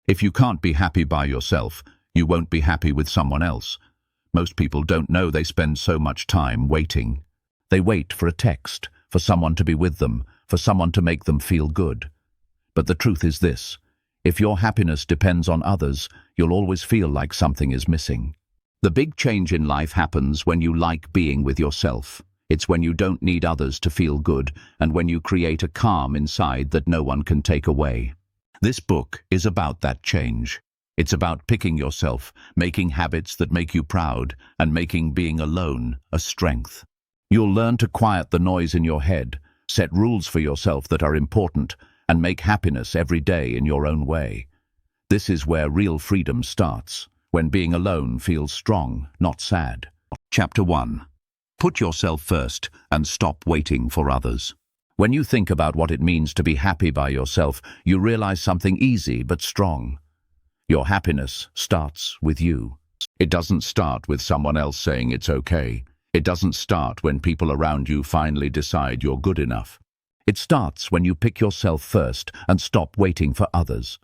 If you can't be happy by yourself, you won't be happy with someone else. Most people don't know they spend so much time waiting. They wait for a text, for someone to be with them, for someone to make them feel good. But the truth is this: if your happiness depends on others, you'll always feel like something is missing. The big change in life happens when you like being with yourself. It's when you don't need others to feel good, and when you create a calm inside that no one can take away. This book is about that change. It's about picking yourself, making habits that make you proud, and making being alone a strength. You'll learn to quiet the noise in your head, set rules for yourself that are important, and make happiness every day in your own way. This is where real freedom starts, when being alone feels strong, not sad. Chapter 1. Put yourself first and stop waiting for others. When you think about what it means to be happy by yourself, you realize something easy but strong. Your happiness starts with you. It doesn't start with someone else saying it's okay. It doesn't start when people around you finally decide you're good enough. It starts when you pick yourself first and stop waiting for others.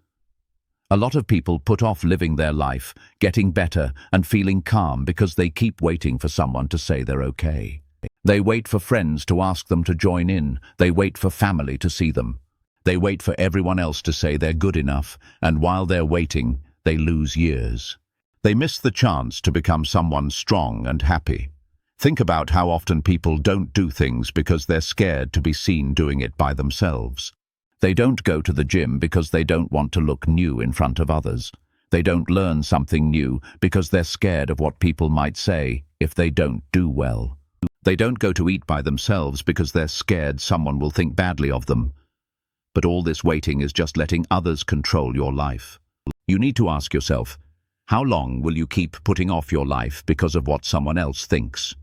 A lot of people put off living their life, getting better, and feeling calm because they keep waiting for someone to say they're okay. They wait for friends to ask them to join in. They wait for family to see them. They wait for everyone else to say they're good enough, and while they're waiting, they lose years. They miss the chance to become someone strong and happy. Think about how often people don't do things because they're scared to be seen doing it by themselves. They don't go to the gym because they don't want to look new in front of others. They don't learn something new because they're scared of what people might say if they don't do well. They don't go to eat by themselves because they're scared someone will think badly of them. But all this waiting is just letting others control your life. You need to ask yourself, how long will you keep putting off your life because of what someone else thinks?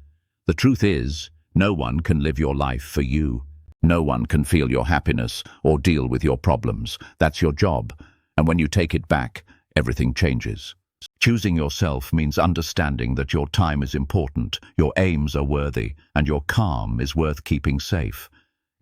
The truth is, no one can live your life for you. No one can feel your happiness or deal with your problems. That's your job. And when you take it back, everything changes. Choosing yourself means understanding that your time is important, your aims are worthy, and your calm is worth keeping safe.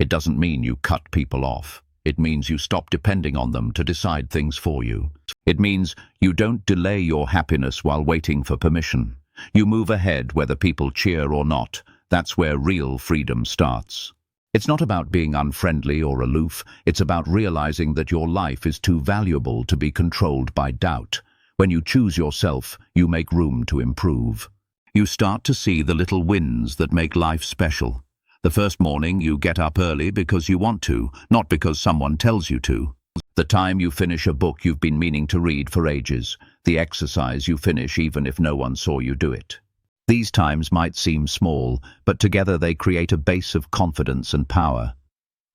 It doesn't mean you cut people off. It means you stop depending on them to decide things for you. It means you don't delay your happiness while waiting for permission. You move ahead whether people cheer or not. That's where real freedom starts. It's not about being unfriendly or aloof. It's about realizing that your life is too valuable to be controlled by doubt. When you choose yourself, you make room to improve. You start to see the little wins that make life special. The first morning you get up early because you want to, not because someone tells you to. The time you finish a book you've been meaning to read for ages. The exercise you finish even if no one saw you do it. These times might seem small, but together they create a base of confidence and power.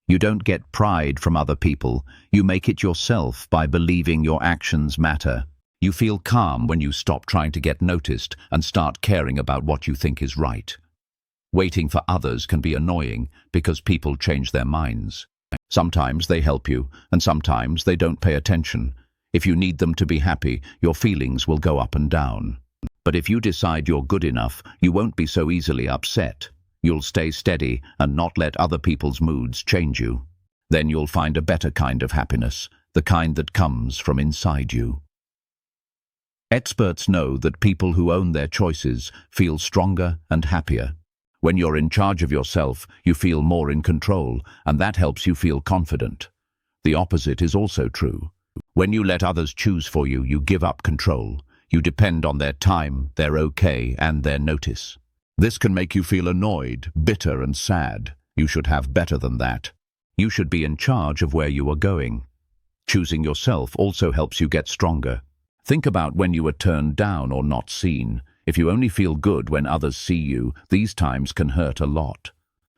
You don't get pride from other people. You make it yourself by believing your actions matter. You feel calm when you stop trying to get noticed and start caring about what you think is right. Waiting for others can be annoying because people change their minds. Sometimes they help you, and sometimes they don't pay attention. If you need them to be happy, your feelings will go up and down. But if you decide you're good enough, you won't be so easily upset. You'll stay steady and not let other people's moods change you. Then you'll find a better kind of happiness, the kind that comes from inside you. Experts know that people who own their choices feel stronger and happier. When you're in charge of yourself, you feel more in control, and that helps you feel confident. The opposite is also true. When you let others choose for you, you give up control. You depend on their time, their okay, and their notice. This can make you feel annoyed, bitter, and sad. You should have better than that. You should be in charge of where you are going. Choosing yourself also helps you get stronger. Think about when you were turned down or not seen. If you only feel good when others see you, these times can hurt a lot.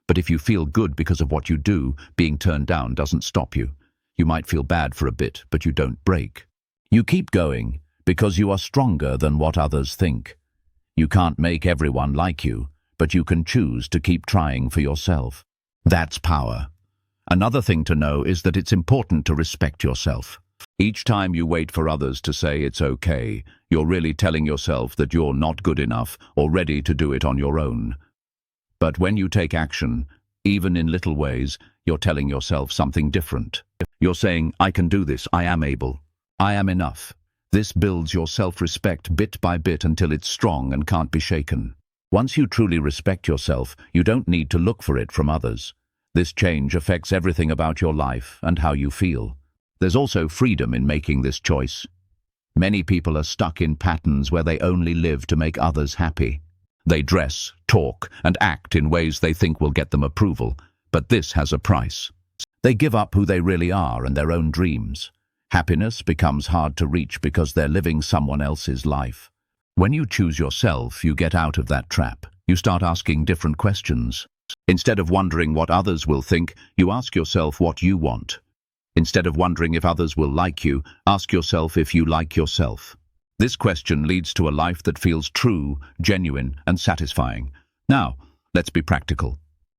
But if you feel good because of what you do, being turned down doesn't stop you. You might feel bad for a bit, but you don't break. You keep going because you are stronger than what others think. You can't make everyone like you, but you can choose to keep trying for yourself. That's power. Another thing to know is that it's important to respect yourself. Each time you wait for others to say it's okay, you're really telling yourself that you're not good enough or ready to do it on your own. But when you take action, even in little ways, you're telling yourself something different. You're saying, I can do this, I am able. I am enough. This builds your self-respect bit by bit until it's strong and can't be shaken. Once you truly respect yourself, you don't need to look for it from others. This change affects everything about your life and how you feel. There's also freedom in making this choice. Many people are stuck in patterns where they only live to make others happy. They dress, talk, and act in ways they think will get them approval, but this has a price. They give up who they really are and their own dreams. Happiness becomes hard to reach because they're living someone else's life. When you choose yourself, you get out of that trap. You start asking different questions. Instead of wondering what others will think, you ask yourself what you want. Instead of wondering if others will like you, ask yourself if you like yourself. This question leads to a life that feels true, genuine, and satisfying. Now, let's be practical.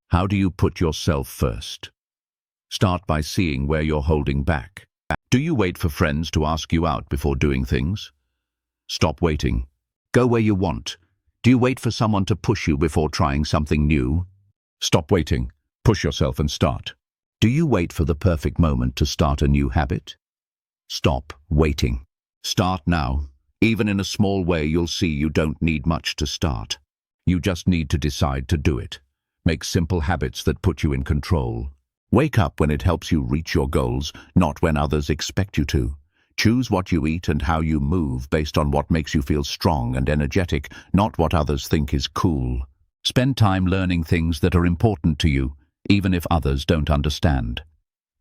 How do you put yourself first? Start by seeing where you're holding back. Do you wait for friends to ask you out before doing things? Stop waiting. Go where you want. Do you wait for someone to push you before trying something new? Stop waiting. Push yourself and start. Do you wait for the perfect moment to start a new habit? Stop waiting. Start now. Even in a small way, you'll see you don't need much to start. You just need to decide to do it. Make simple habits that put you in control. Wake up when it helps you reach your goals, not when others expect you to. Choose what you eat and how you move based on what makes you feel strong and energetic, not what others think is cool. Spend time learning things that are important to you, even if others don't understand.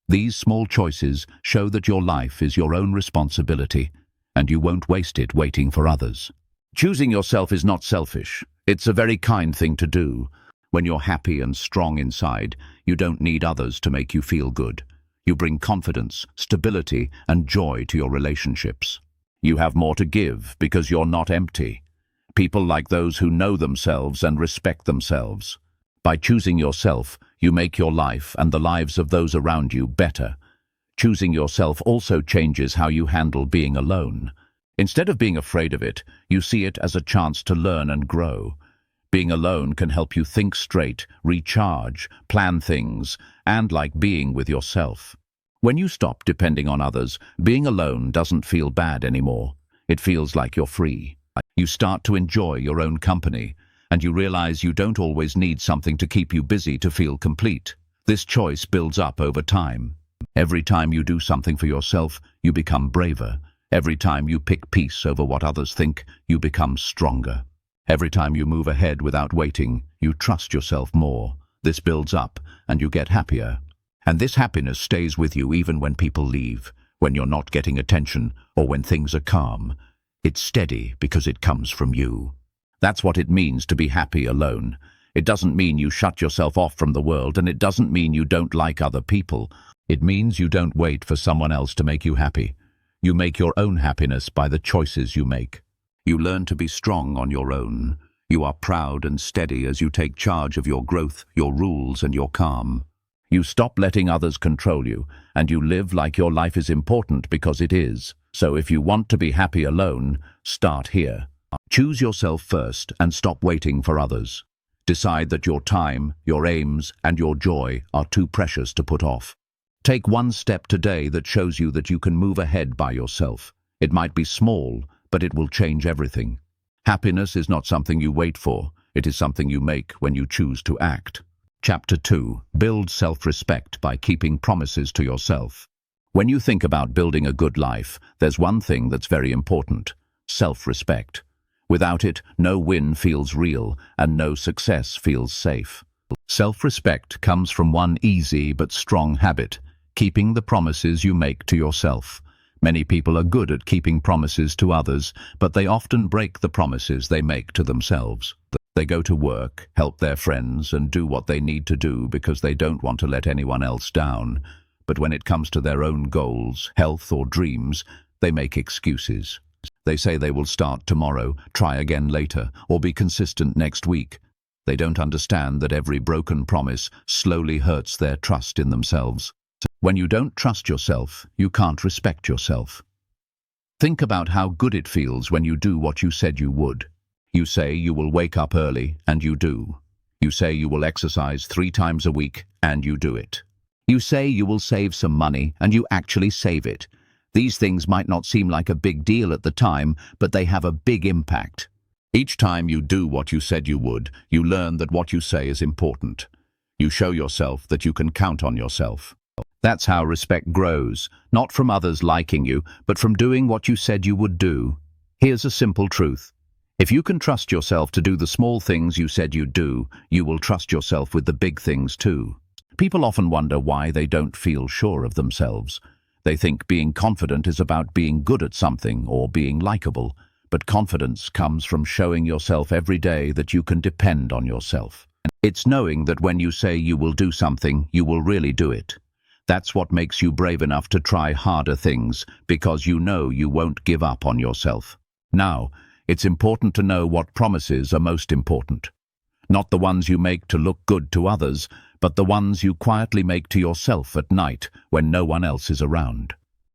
These small choices show that your life is your own responsibility, and you won't waste it waiting for others. Choosing yourself is not selfish. It's a very kind thing to do. When you're happy and strong inside, you don't need others to make you feel good. You bring confidence, stability, and joy to your relationships. You have more to give because you're not empty. People like those who know themselves and respect themselves. By choosing yourself, you make your life and the lives of those around you better. Choosing yourself also changes how you handle being alone. Instead of being afraid of it, you see it as a chance to learn and grow. Being alone can help you think straight, recharge, plan things, and like being with yourself. When you stop depending on others, being alone doesn't feel bad anymore. It feels like you're free. You start to enjoy your own company, and you realize you don't always need something to keep you busy to feel complete. This choice builds up over time. Every time you do something for yourself, you become braver. Every time you pick peace over what others think, you become stronger. Every time you move ahead without waiting, you trust yourself more. This builds up, and you get happier. And this happiness stays with you even when people leave, when you're not getting attention, or when things are calm. It's steady because it comes from you. That's what it means to be happy alone. It doesn't mean you shut yourself off from the world, and it doesn't mean you don't like other people. It means you don't wait for someone else to make you happy. You make your own happiness by the choices you make. You learn to be strong on your own. You are proud and steady as you take charge of your growth, your rules, and your calm. You stop letting others control you, and you live like your life is important because it is. So if you want to be happy alone, start here. Choose yourself first and stop waiting for others. Decide that your time, your aims, and your joy are too precious to put off. Take one step today that shows you that you can move ahead by yourself. It might be small, but it will change everything. Happiness is not something you wait for. It is something you make when you choose to act. Chapter 2. Build self-respect by keeping promises to yourself. When you think about building a good life, there's one thing that's very important: self-respect. Without it, no win feels real, and no success feels safe. Self-respect comes from one easy but strong habit: keeping the promises you make to yourself. Many people are good at keeping promises to others, but they often break the promises they make to themselves. They go to work, help their friends, and do what they need to do because they don't want to let anyone else down. But when it comes to their own goals, health, or dreams, they make excuses. They say they will start tomorrow, try again later, or be consistent next week. They don't understand that every broken promise slowly hurts their trust in themselves. When you don't trust yourself, you can't respect yourself. Think about how good it feels when you do what you said you would. You say you will wake up early, and you do. You say you will exercise 3 times a week, and you do it. You say you will save some money, and you actually save it. These things might not seem like a big deal at the time, but they have a big impact. Each time you do what you said you would, you learn that what you say is important. You show yourself that you can count on yourself. That's how respect grows, not from others liking you, but from doing what you said you would do. Here's a simple truth. If you can trust yourself to do the small things you said you'd do, you will trust yourself with the big things too. People often wonder why they don't feel sure of themselves. They think being confident is about being good at something or being likable, but confidence comes from showing yourself every day that you can depend on yourself. It's knowing that when you say you will do something, you will really do it. That's what makes you brave enough to try harder things, because you know you won't give up on yourself. Now, it's important to know what promises are most important. Not the ones you make to look good to others, but the ones you quietly make to yourself at night when no one else is around.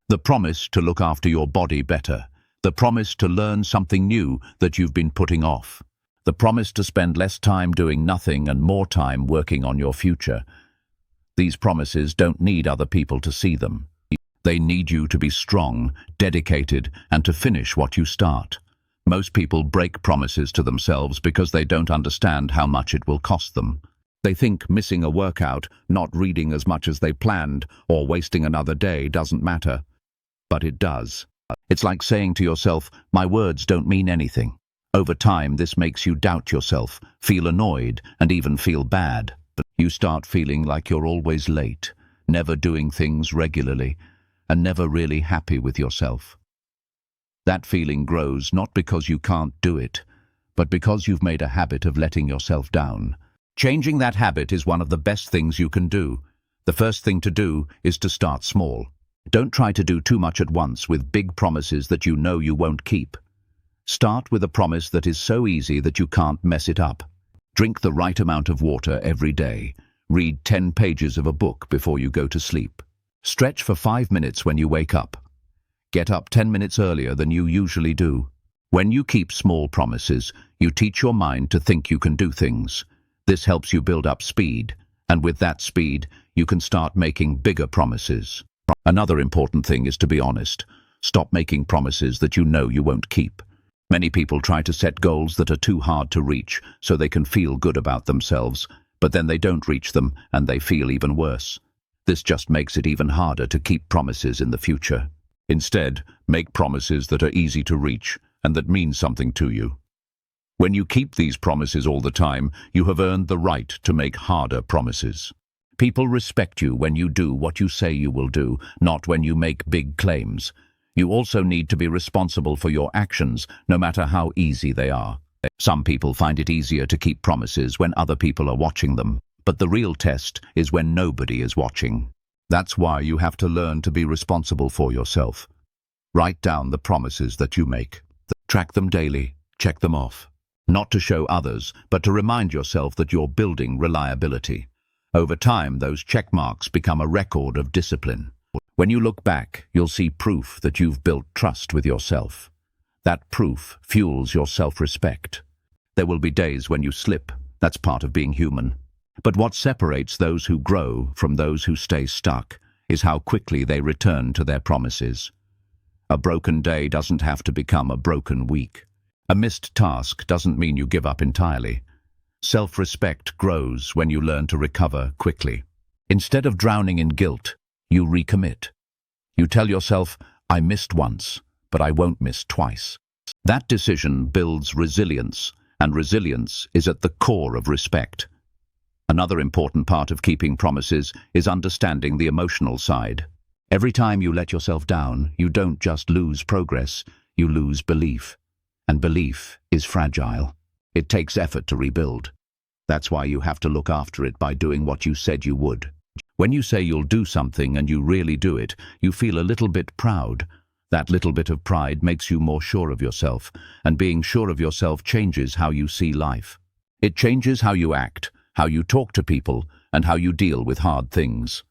The promise to look after your body better. The promise to learn something new that you've been putting off. The promise to spend less time doing nothing and more time working on your future. These promises don't need other people to see them. They need you to be strong, dedicated, and to finish what you start. Most people break promises to themselves because they don't understand how much it will cost them. They think missing a workout, not reading as much as they planned, or wasting another day doesn't matter. But it does. It's like saying to yourself, my words don't mean anything. Over time, this makes you doubt yourself, feel annoyed, and even feel bad. But you start feeling like you're always late, never doing things regularly, and never really happy with yourself. That feeling grows not because you can't do it, but because you've made a habit of letting yourself down. Changing that habit is one of the best things you can do. The first thing to do is to start small. Don't try to do too much at once with big promises that you know you won't keep. Start with a promise that is so easy that you can't mess it up. Drink the right amount of water every day. Read 10 pages of a book before you go to sleep. Stretch for 5 minutes when you wake up. Get up 10 minutes earlier than you usually do. When you keep small promises, you teach your mind to think you can do things. This helps you build up speed, and with that speed, you can start making bigger promises. Another important thing is to be honest. Stop making promises that you know you won't keep. Many people try to set goals that are too hard to reach so they can feel good about themselves, but then they don't reach them and they feel even worse. This just makes it even harder to keep promises in the future. Instead, make promises that are easy to reach and that mean something to you. When you keep these promises all the time, you have earned the right to make harder promises. People respect you when you do what you say you will do, not when you make big claims. You also need to be responsible for your actions, no matter how easy they are. Some people find it easier to keep promises when other people are watching them, but the real test is when nobody is watching. That's why you have to learn to be responsible for yourself. Write down the promises that you make. Track them daily, check them off. Not to show others, but to remind yourself that you're building reliability. Over time, those check marks become a record of discipline. When you look back, you'll see proof that you've built trust with yourself. That proof fuels your self-respect. There will be days when you slip. That's part of being human. But what separates those who grow from those who stay stuck is how quickly they return to their promises. A broken day doesn't have to become a broken week. A missed task doesn't mean you give up entirely. Self-respect grows when you learn to recover quickly. Instead of drowning in guilt, you recommit. You tell yourself, I missed once, but I won't miss twice. That decision builds resilience, and resilience is at the core of respect. Another important part of keeping promises is understanding the emotional side. Every time you let yourself down, you don't just lose progress, you lose belief. And belief is fragile. It takes effort to rebuild. That's why you have to look after it by doing what you said you would. When you say you'll do something and you really do it, you feel a little bit proud. That little bit of pride makes you more sure of yourself, and being sure of yourself changes how you see life. It changes how you act, how you talk to people, and how you deal with hard things.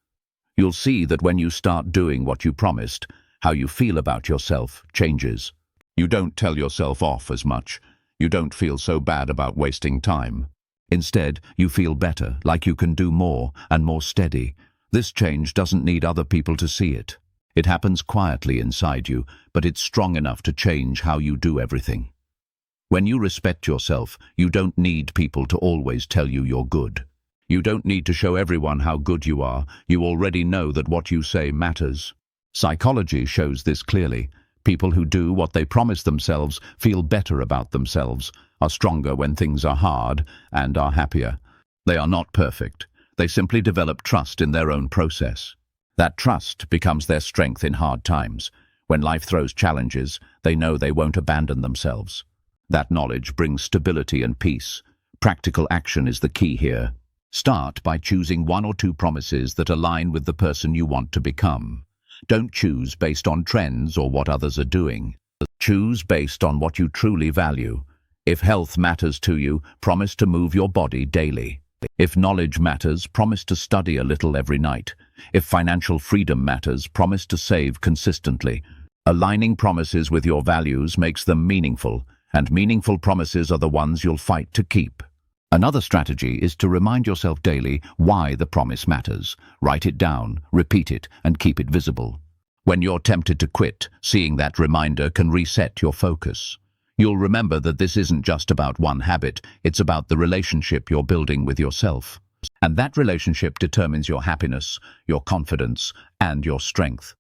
You'll see that when you start doing what you promised, how you feel about yourself changes. You don't tell yourself off as much. You don't feel so bad about wasting time. Instead, you feel better, like you can do more and more steady. This change doesn't need other people to see it. It happens quietly inside you, but it's strong enough to change how you do everything. When you respect yourself, you don't need people to always tell you you're good. You don't need to show everyone how good you are. You already know that what you say matters. Psychology shows this clearly. People who do what they promise themselves feel better about themselves, are stronger when things are hard, and are happier. They are not perfect. They simply develop trust in their own process. That trust becomes their strength in hard times. When life throws challenges, they know they won't abandon themselves. That knowledge brings stability and peace. Practical action is the key here. Start by choosing 1 or 2 promises that align with the person you want to become. Don't choose based on trends or what others are doing. Choose based on what you truly value. If health matters to you, promise to move your body daily. If knowledge matters, promise to study a little every night. If financial freedom matters, promise to save consistently. Aligning promises with your values makes them meaningful, and meaningful promises are the ones you'll fight to keep. Another strategy is to remind yourself daily why the promise matters. Write it down, repeat it, and keep it visible. When you're tempted to quit, seeing that reminder can reset your focus. You'll remember that this isn't just about one habit, it's about the relationship you're building with yourself. And that relationship determines your happiness, your confidence, and your strength.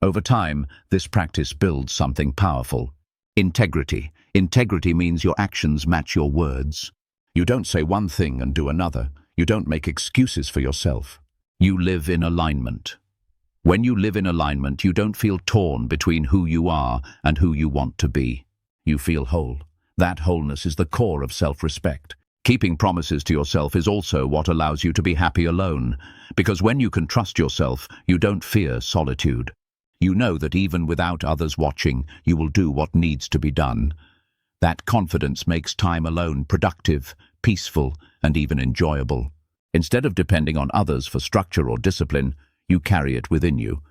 Over time, this practice builds something powerful. Integrity. Integrity means your actions match your words. You don't say one thing and do another. You don't make excuses for yourself. You live in alignment. When you live in alignment, you don't feel torn between who you are and who you want to be. You feel whole. That wholeness is the core of self-respect. Keeping promises to yourself is also what allows you to be happy alone, because when you can trust yourself, you don't fear solitude. You know that even without others watching, you will do what needs to be done. That confidence makes time alone productive, peaceful, and even enjoyable. Instead of depending on others for structure or discipline, you carry it within you.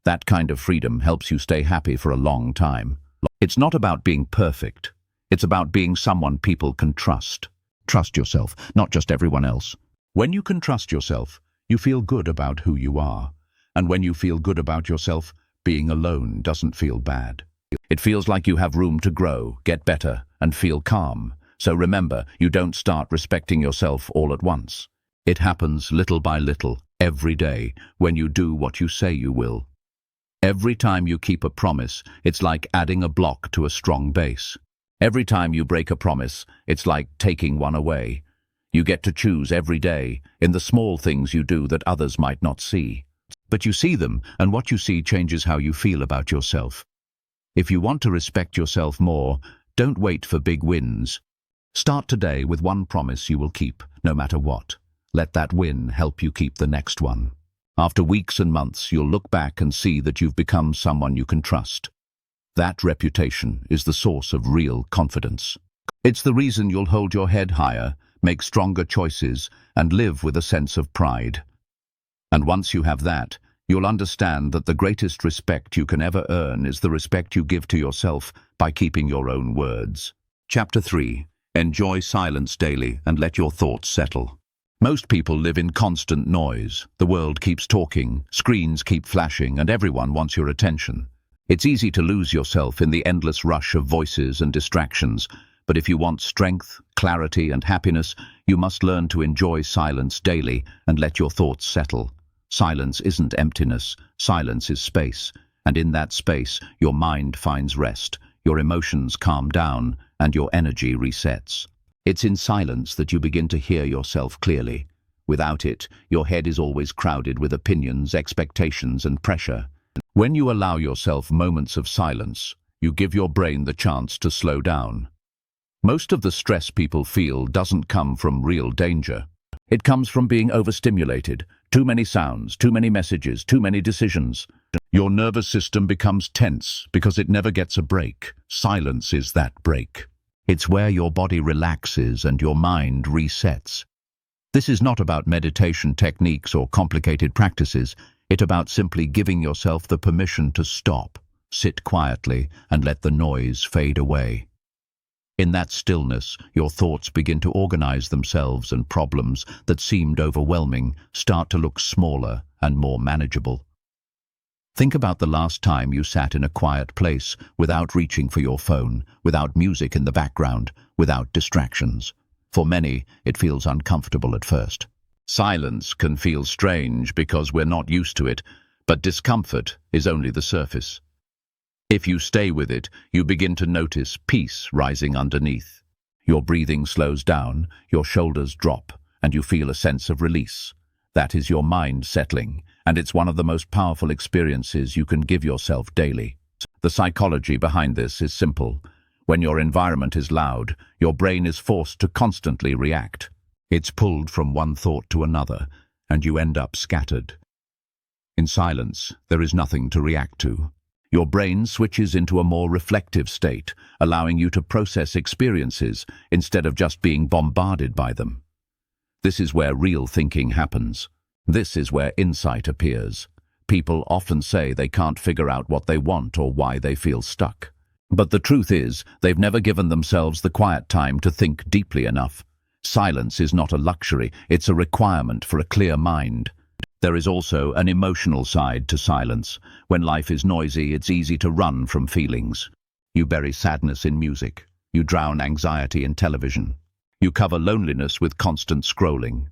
That kind of freedom helps you stay happy for a long time. It's not about being perfect. It's about being someone people can trust. Trust yourself, not just everyone else. When you can trust yourself, you feel good about who you are. And when you feel good about yourself, being alone doesn't feel bad. It feels like you have room to grow, get better, and feel calm. So remember, you don't start respecting yourself all at once. It happens little by little, every day, when you do what you say you will. Every time you keep a promise, it's like adding a block to a strong base. Every time you break a promise, it's like taking one away. You get to choose every day, in the small things you do that others might not see. But you see them, and what you see changes how you feel about yourself. If you want to respect yourself more, don't wait for big wins. Start today with one promise you will keep, no matter what. Let that win help you keep the next one. After weeks and months, you'll look back and see that you've become someone you can trust. That reputation is the source of real confidence. It's the reason you'll hold your head higher, make stronger choices, and live with a sense of pride. And once you have that, you'll understand that the greatest respect you can ever earn is the respect you give to yourself by keeping your own words. Chapter 3. Enjoy silence daily and let your thoughts settle. Most people live in constant noise. The world keeps talking, screens keep flashing, and everyone wants your attention. It's easy to lose yourself in the endless rush of voices and distractions, but if you want strength, clarity, and happiness, you must learn to enjoy silence daily and let your thoughts settle. Silence isn't emptiness, silence is space, and in that space, your mind finds rest, your emotions calm down, and your energy resets. It's in silence that you begin to hear yourself clearly. Without it, your head is always crowded with opinions, expectations, and pressure. When you allow yourself moments of silence, you give your brain the chance to slow down. Most of the stress people feel doesn't come from real danger. It comes from being overstimulated. Too many sounds, too many messages, too many decisions. Your nervous system becomes tense because it never gets a break. Silence is that break. It's where your body relaxes and your mind resets. This is not about meditation techniques or complicated practices. It's about simply giving yourself the permission to stop, sit quietly, and let the noise fade away. In that stillness, your thoughts begin to organize themselves, and problems that seemed overwhelming start to look smaller and more manageable. Think about the last time you sat in a quiet place without reaching for your phone, without music in the background, without distractions. For many, it feels uncomfortable at first. Silence can feel strange because we're not used to it, but discomfort is only the surface. If you stay with it, you begin to notice peace rising underneath. Your breathing slows down, your shoulders drop, and you feel a sense of release. That is your mind settling, and it's one of the most powerful experiences you can give yourself daily. The psychology behind this is simple. When your environment is loud, your brain is forced to constantly react. It's pulled from one thought to another, and you end up scattered. In silence, there is nothing to react to. Your brain switches into a more reflective state, allowing you to process experiences instead of just being bombarded by them. This is where real thinking happens. This is where insight appears. People often say they can't figure out what they want or why they feel stuck. But the truth is, they've never given themselves the quiet time to think deeply enough. Silence is not a luxury, it's a requirement for a clear mind. There is also an emotional side to silence. When life is noisy, it's easy to run from feelings. You bury sadness in music. You drown anxiety in television. You cover loneliness with constant scrolling.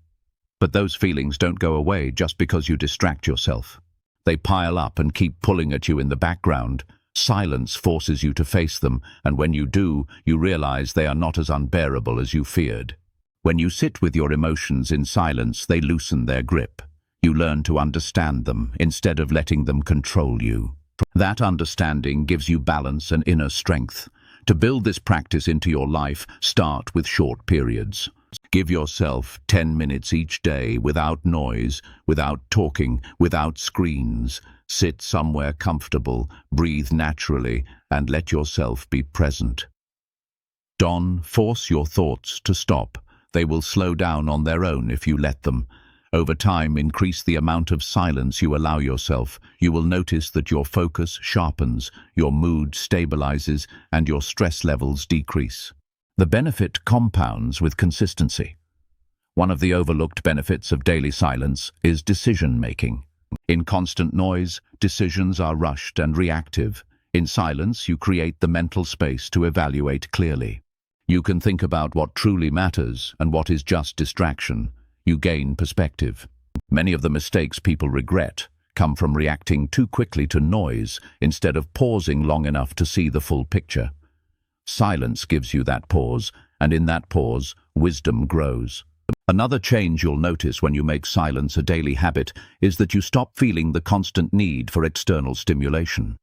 But those feelings don't go away just because you distract yourself. They pile up and keep pulling at you in the background. Silence forces you to face them, and when you do, you realize they are not as unbearable as you feared. When you sit with your emotions in silence, they loosen their grip. You learn to understand them instead of letting them control you. That understanding gives you balance and inner strength. To build this practice into your life, start with short periods. Give yourself 10 minutes each day without noise, without talking, without screens. Sit somewhere comfortable, breathe naturally, and let yourself be present. Don't force your thoughts to stop. They will slow down on their own if you let them. Over time, increase the amount of silence you allow yourself. You will notice that your focus sharpens, your mood stabilizes, and your stress levels decrease. The benefit compounds with consistency. One of the overlooked benefits of daily silence is decision-making. In constant noise, decisions are rushed and reactive. In silence, you create the mental space to evaluate clearly. You can think about what truly matters and what is just distraction. You gain perspective. Many of the mistakes people regret come from reacting too quickly to noise instead of pausing long enough to see the full picture. Silence gives you that pause, and in that pause, wisdom grows. Another change you'll notice when you make silence a daily habit is that you stop feeling the constant need for external stimulation.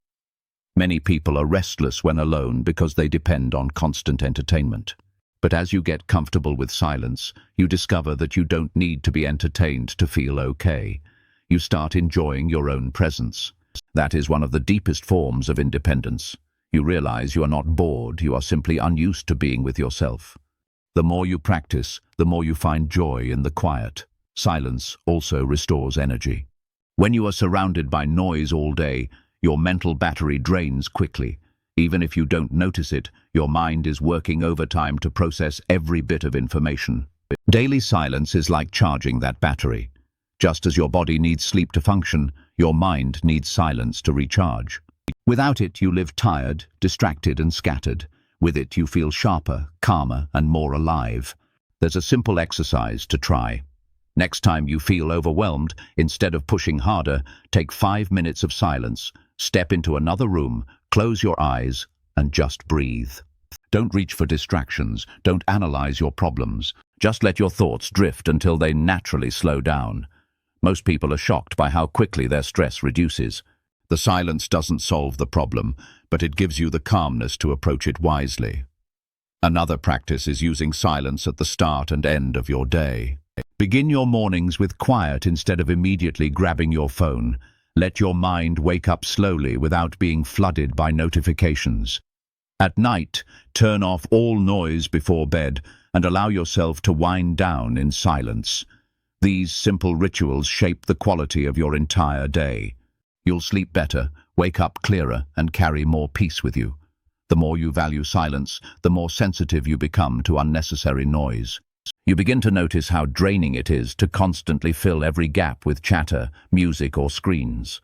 Many people are restless when alone because they depend on constant entertainment. But as you get comfortable with silence, you discover that you don't need to be entertained to feel okay. You start enjoying your own presence. That is one of the deepest forms of independence. You realize you are not bored, you are simply unused to being with yourself. The more you practice, the more you find joy in the quiet. Silence also restores energy. When you are surrounded by noise all day, your mental battery drains quickly. Even if you don't notice it, your mind is working overtime to process every bit of information. Daily silence is like charging that battery. Just as your body needs sleep to function, your mind needs silence to recharge. Without it, you live tired, distracted, and scattered. With it, you feel sharper, calmer, and more alive. There's a simple exercise to try. Next time you feel overwhelmed, instead of pushing harder, take 5 minutes of silence. Step into another room, close your eyes, and just breathe. Don't reach for distractions. Don't analyze your problems. Just let your thoughts drift until they naturally slow down. Most people are shocked by how quickly their stress reduces. The silence doesn't solve the problem, but it gives you the calmness to approach it wisely. Another practice is using silence at the start and end of your day. Begin your mornings with quiet instead of immediately grabbing your phone. Let your mind wake up slowly without being flooded by notifications. At night, turn off all noise before bed and allow yourself to wind down in silence. These simple rituals shape the quality of your entire day. You'll sleep better, wake up clearer, and carry more peace with you. The more you value silence, the more sensitive you become to unnecessary noise. You begin to notice how draining it is to constantly fill every gap with chatter, music, or screens.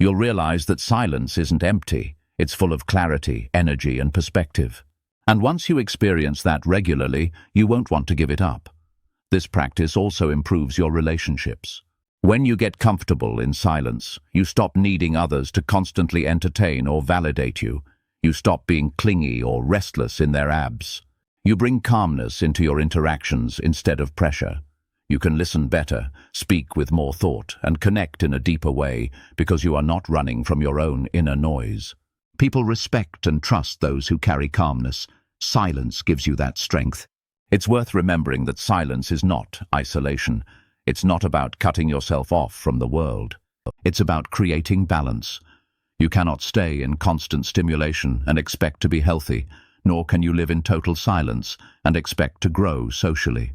You'll realize that silence isn't empty. It's full of clarity, energy, and perspective. And once you experience that regularly, you won't want to give it up. This practice also improves your relationships. When you get comfortable in silence, you stop needing others to constantly entertain or validate you. You stop being clingy or restless in their abs. You bring calmness into your interactions instead of pressure. You can listen better, speak with more thought, and connect in a deeper way because you are not running from your own inner noise. People respect and trust those who carry calmness. Silence gives you that strength. It's worth remembering that silence is not isolation. It's not about cutting yourself off from the world. It's about creating balance. You cannot stay in constant stimulation and expect to be healthy, nor can you live in total silence and expect to grow socially.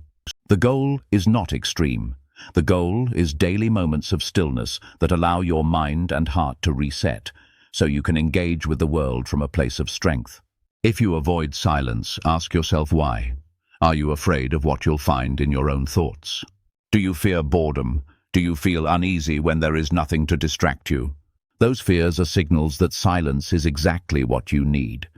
The goal is not extreme. The goal is daily moments of stillness that allow your mind and heart to reset, so you can engage with the world from a place of strength. If you avoid silence, ask yourself why. Are you afraid of what you'll find in your own thoughts? Do you fear boredom? Do you feel uneasy when there is nothing to distract you? Those fears are signals that silence is exactly what you need.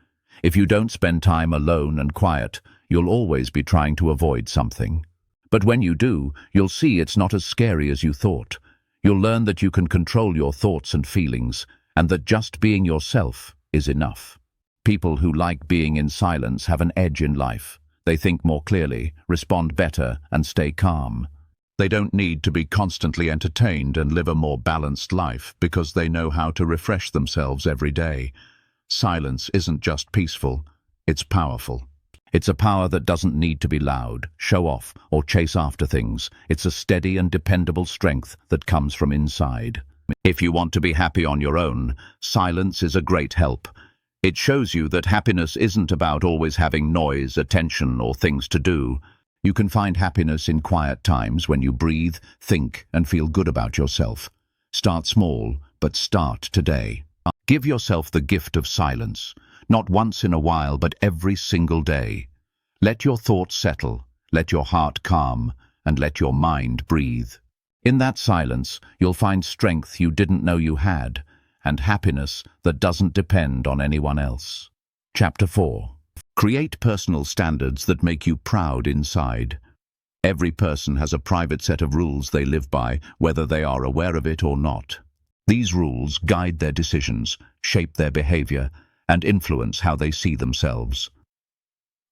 If you don't spend time alone and quiet, you'll always be trying to avoid something. But when you do, you'll see it's not as scary as you thought. You'll learn that you can control your thoughts and feelings, and that just being yourself is enough. People who like being in silence have an edge in life. They think more clearly, respond better, and stay calm. They don't need to be constantly entertained and live a more balanced life because they know how to refresh themselves every day. Silence isn't just peaceful, it's powerful. It's a power that doesn't need to be loud, show off, or chase after things. It's a steady and dependable strength that comes from inside. If you want to be happy on your own, silence is a great help. It shows you that happiness isn't about always having noise, attention, or things to do. You can find happiness in quiet times when you breathe, think, and feel good about yourself. Start small, but start today. Give yourself the gift of silence, not once in a while, but every single day. Let your thoughts settle, let your heart calm, and let your mind breathe. In that silence, you'll find strength you didn't know you had, and happiness that doesn't depend on anyone else. Chapter 4. Create personal standards that make you proud inside. Every person has a private set of rules they live by, whether they are aware of it or not. These rules guide their decisions, shape their behavior, and influence how they see themselves.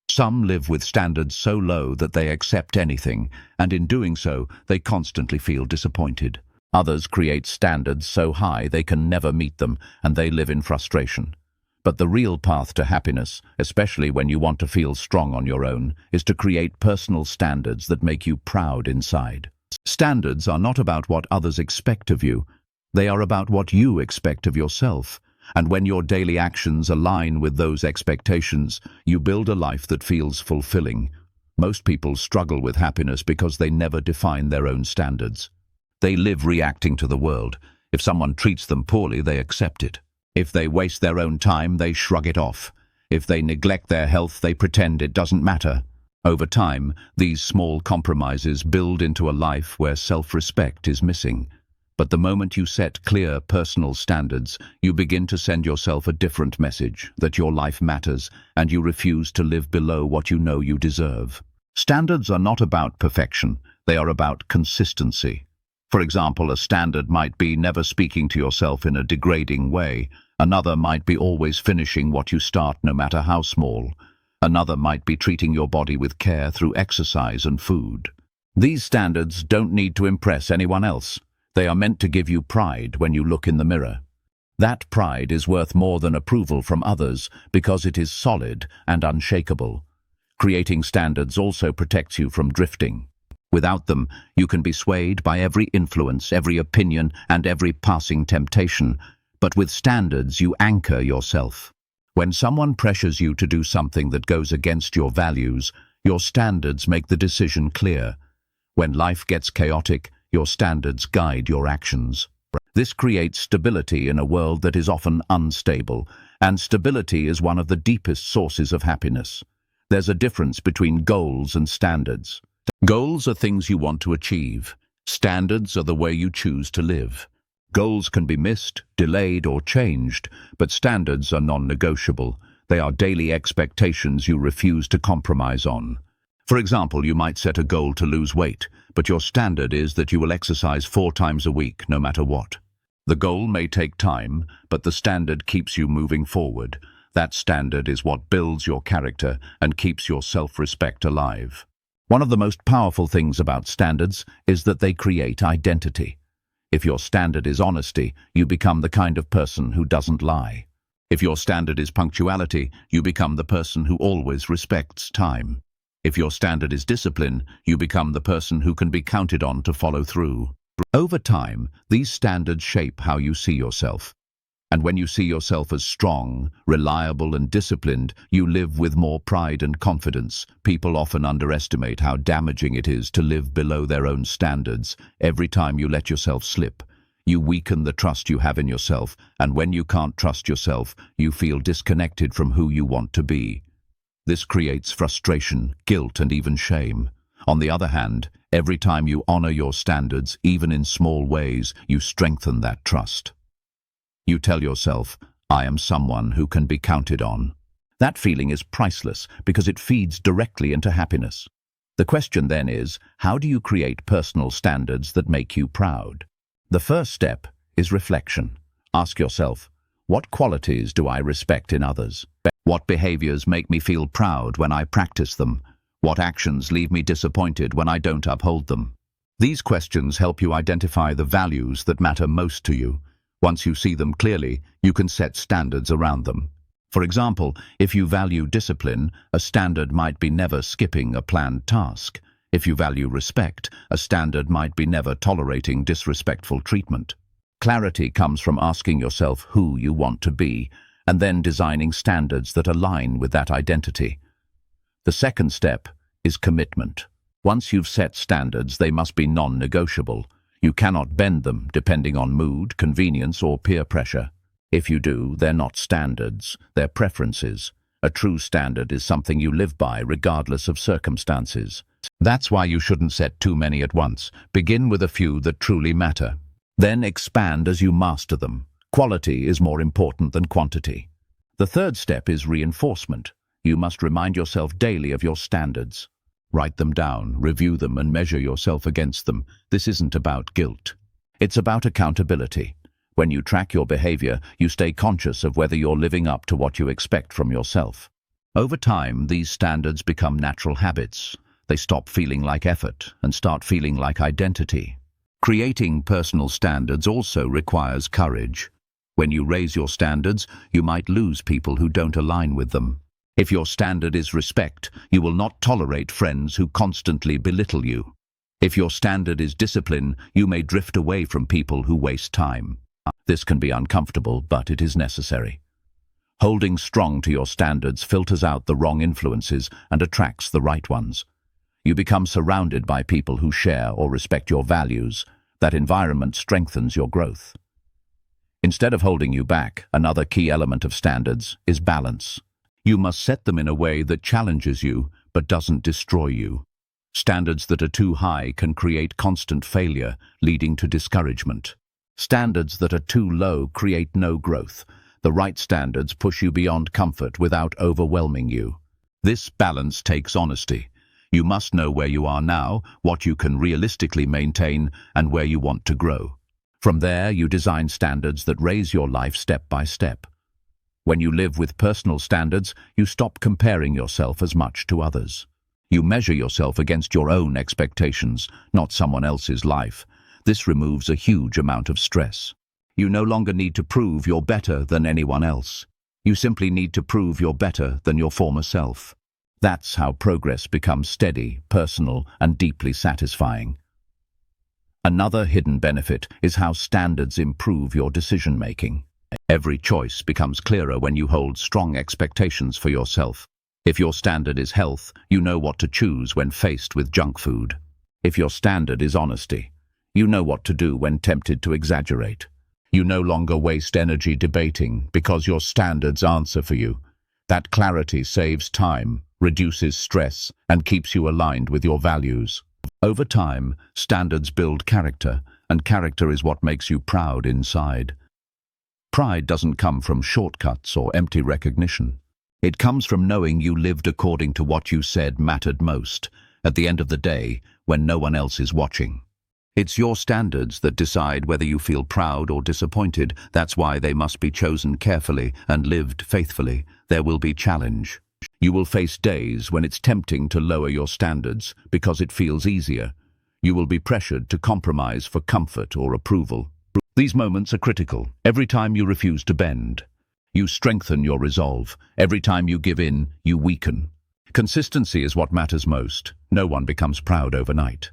Some live with standards so low that they accept anything, and in doing so, they constantly feel disappointed. Others create standards so high they can never meet them, and they live in frustration. But the real path to happiness, especially when you want to feel strong on your own, is to create personal standards that make you proud inside. Standards are not about what others expect of you. They are about what you expect of yourself. And when your daily actions align with those expectations, you build a life that feels fulfilling. Most people struggle with happiness because they never define their own standards. They live reacting to the world. If someone treats them poorly, they accept it. If they waste their own time, they shrug it off. If they neglect their health, they pretend it doesn't matter. Over time, these small compromises build into a life where self-respect is missing. But the moment you set clear personal standards, you begin to send yourself a different message, that your life matters, and you refuse to live below what you know you deserve. Standards are not about perfection, they are about consistency. For example, a standard might be never speaking to yourself in a degrading way. Another might be always finishing what you start, no matter how small. Another might be treating your body with care through exercise and food. These standards don't need to impress anyone else. They are meant to give you pride when you look in the mirror. That pride is worth more than approval from others because it is solid and unshakable. Creating standards also protects you from drifting. Without them, you can be swayed by every influence, every opinion, and every passing temptation. But with standards, you anchor yourself. When someone pressures you to do something that goes against your values, your standards make the decision clear. When life gets chaotic, your standards guide your actions. This creates stability in a world that is often unstable, and stability is one of the deepest sources of happiness. There's a difference between goals and standards. Goals are things you want to achieve. Standards are the way you choose to live. Goals can be missed, delayed, or changed, but standards are non-negotiable. They are daily expectations you refuse to compromise on. For example, you might set a goal to lose weight, but your standard is that you will exercise 4 times a week, no matter what. The goal may take time, but the standard keeps you moving forward. That standard is what builds your character and keeps your self-respect alive. One of the most powerful things about standards is that they create identity. If your standard is honesty, you become the kind of person who doesn't lie. If your standard is punctuality, you become the person who always respects time. If your standard is discipline, you become the person who can be counted on to follow through. Over time, these standards shape how you see yourself. And when you see yourself as strong, reliable, and disciplined, you live with more pride and confidence. People often underestimate how damaging it is to live below their own standards. Every time you let yourself slip, you weaken the trust you have in yourself, and when you can't trust yourself, you feel disconnected from who you want to be. This creates frustration, guilt, and even shame. On the other hand, every time you honor your standards, even in small ways, you strengthen that trust. You tell yourself, I am someone who can be counted on. That feeling is priceless because it feeds directly into happiness. The question then is, how do you create personal standards that make you proud? The first step is reflection. Ask yourself, what qualities do I respect in others? What behaviors make me feel proud when I practice them? What actions leave me disappointed when I don't uphold them? These questions help you identify the values that matter most to you. Once you see them clearly, you can set standards around them. For example, if you value discipline, a standard might be never skipping a planned task. If you value respect, a standard might be never tolerating disrespectful treatment. Clarity comes from asking yourself who you want to be, and then designing standards that align with that identity. The second step is commitment. Once you've set standards, they must be non-negotiable. You cannot bend them depending on mood, convenience, or peer pressure. If you do, they're not standards, they're preferences. A true standard is something you live by regardless of circumstances. That's why you shouldn't set too many at once. Begin with a few that truly matter. Then expand as you master them. Quality is more important than quantity. The third step is reinforcement. You must remind yourself daily of your standards. Write them down, review them, and measure yourself against them. This isn't about guilt. It's about accountability. When you track your behavior, you stay conscious of whether you're living up to what you expect from yourself. Over time, these standards become natural habits. They stop feeling like effort and start feeling like identity. Creating personal standards also requires courage. When you raise your standards, you might lose people who don't align with them. If your standard is respect, you will not tolerate friends who constantly belittle you. If your standard is discipline, you may drift away from people who waste time. This can be uncomfortable, but it is necessary. Holding strong to your standards filters out the wrong influences and attracts the right ones. You become surrounded by people who share or respect your values. That environment strengthens your growth. Instead of holding you back, another key element of standards is balance. You must set them in a way that challenges you, but doesn't destroy you. Standards that are too high can create constant failure, leading to discouragement. Standards that are too low create no growth. The right standards push you beyond comfort without overwhelming you. This balance takes honesty. You must know where you are now, what you can realistically maintain, and where you want to grow. From there, you design standards that raise your life step by step. When you live with personal standards, you stop comparing yourself as much to others. You measure yourself against your own expectations, not someone else's life. This removes a huge amount of stress. You no longer need to prove you're better than anyone else. You simply need to prove you're better than your former self. That's how progress becomes steady, personal, and deeply satisfying. Another hidden benefit is how standards improve your decision-making. Every choice becomes clearer when you hold strong expectations for yourself. If your standard is health, you know what to choose when faced with junk food. If your standard is honesty, you know what to do when tempted to exaggerate. You no longer waste energy debating because your standards answer for you. That clarity saves time, reduces stress, and keeps you aligned with your values. Over time, standards build character, and character is what makes you proud inside. Pride doesn't come from shortcuts or empty recognition. It comes from knowing you lived according to what you said mattered most, at the end of the day, when no one else is watching. It's your standards that decide whether you feel proud or disappointed. That's why they must be chosen carefully and lived faithfully. There will be challenge. You will face days when it's tempting to lower your standards because it feels easier. You will be pressured to compromise for comfort or approval. These moments are critical. Every time you refuse to bend, you strengthen your resolve. Every time you give in, you weaken. Consistency is what matters most. No one becomes proud overnight.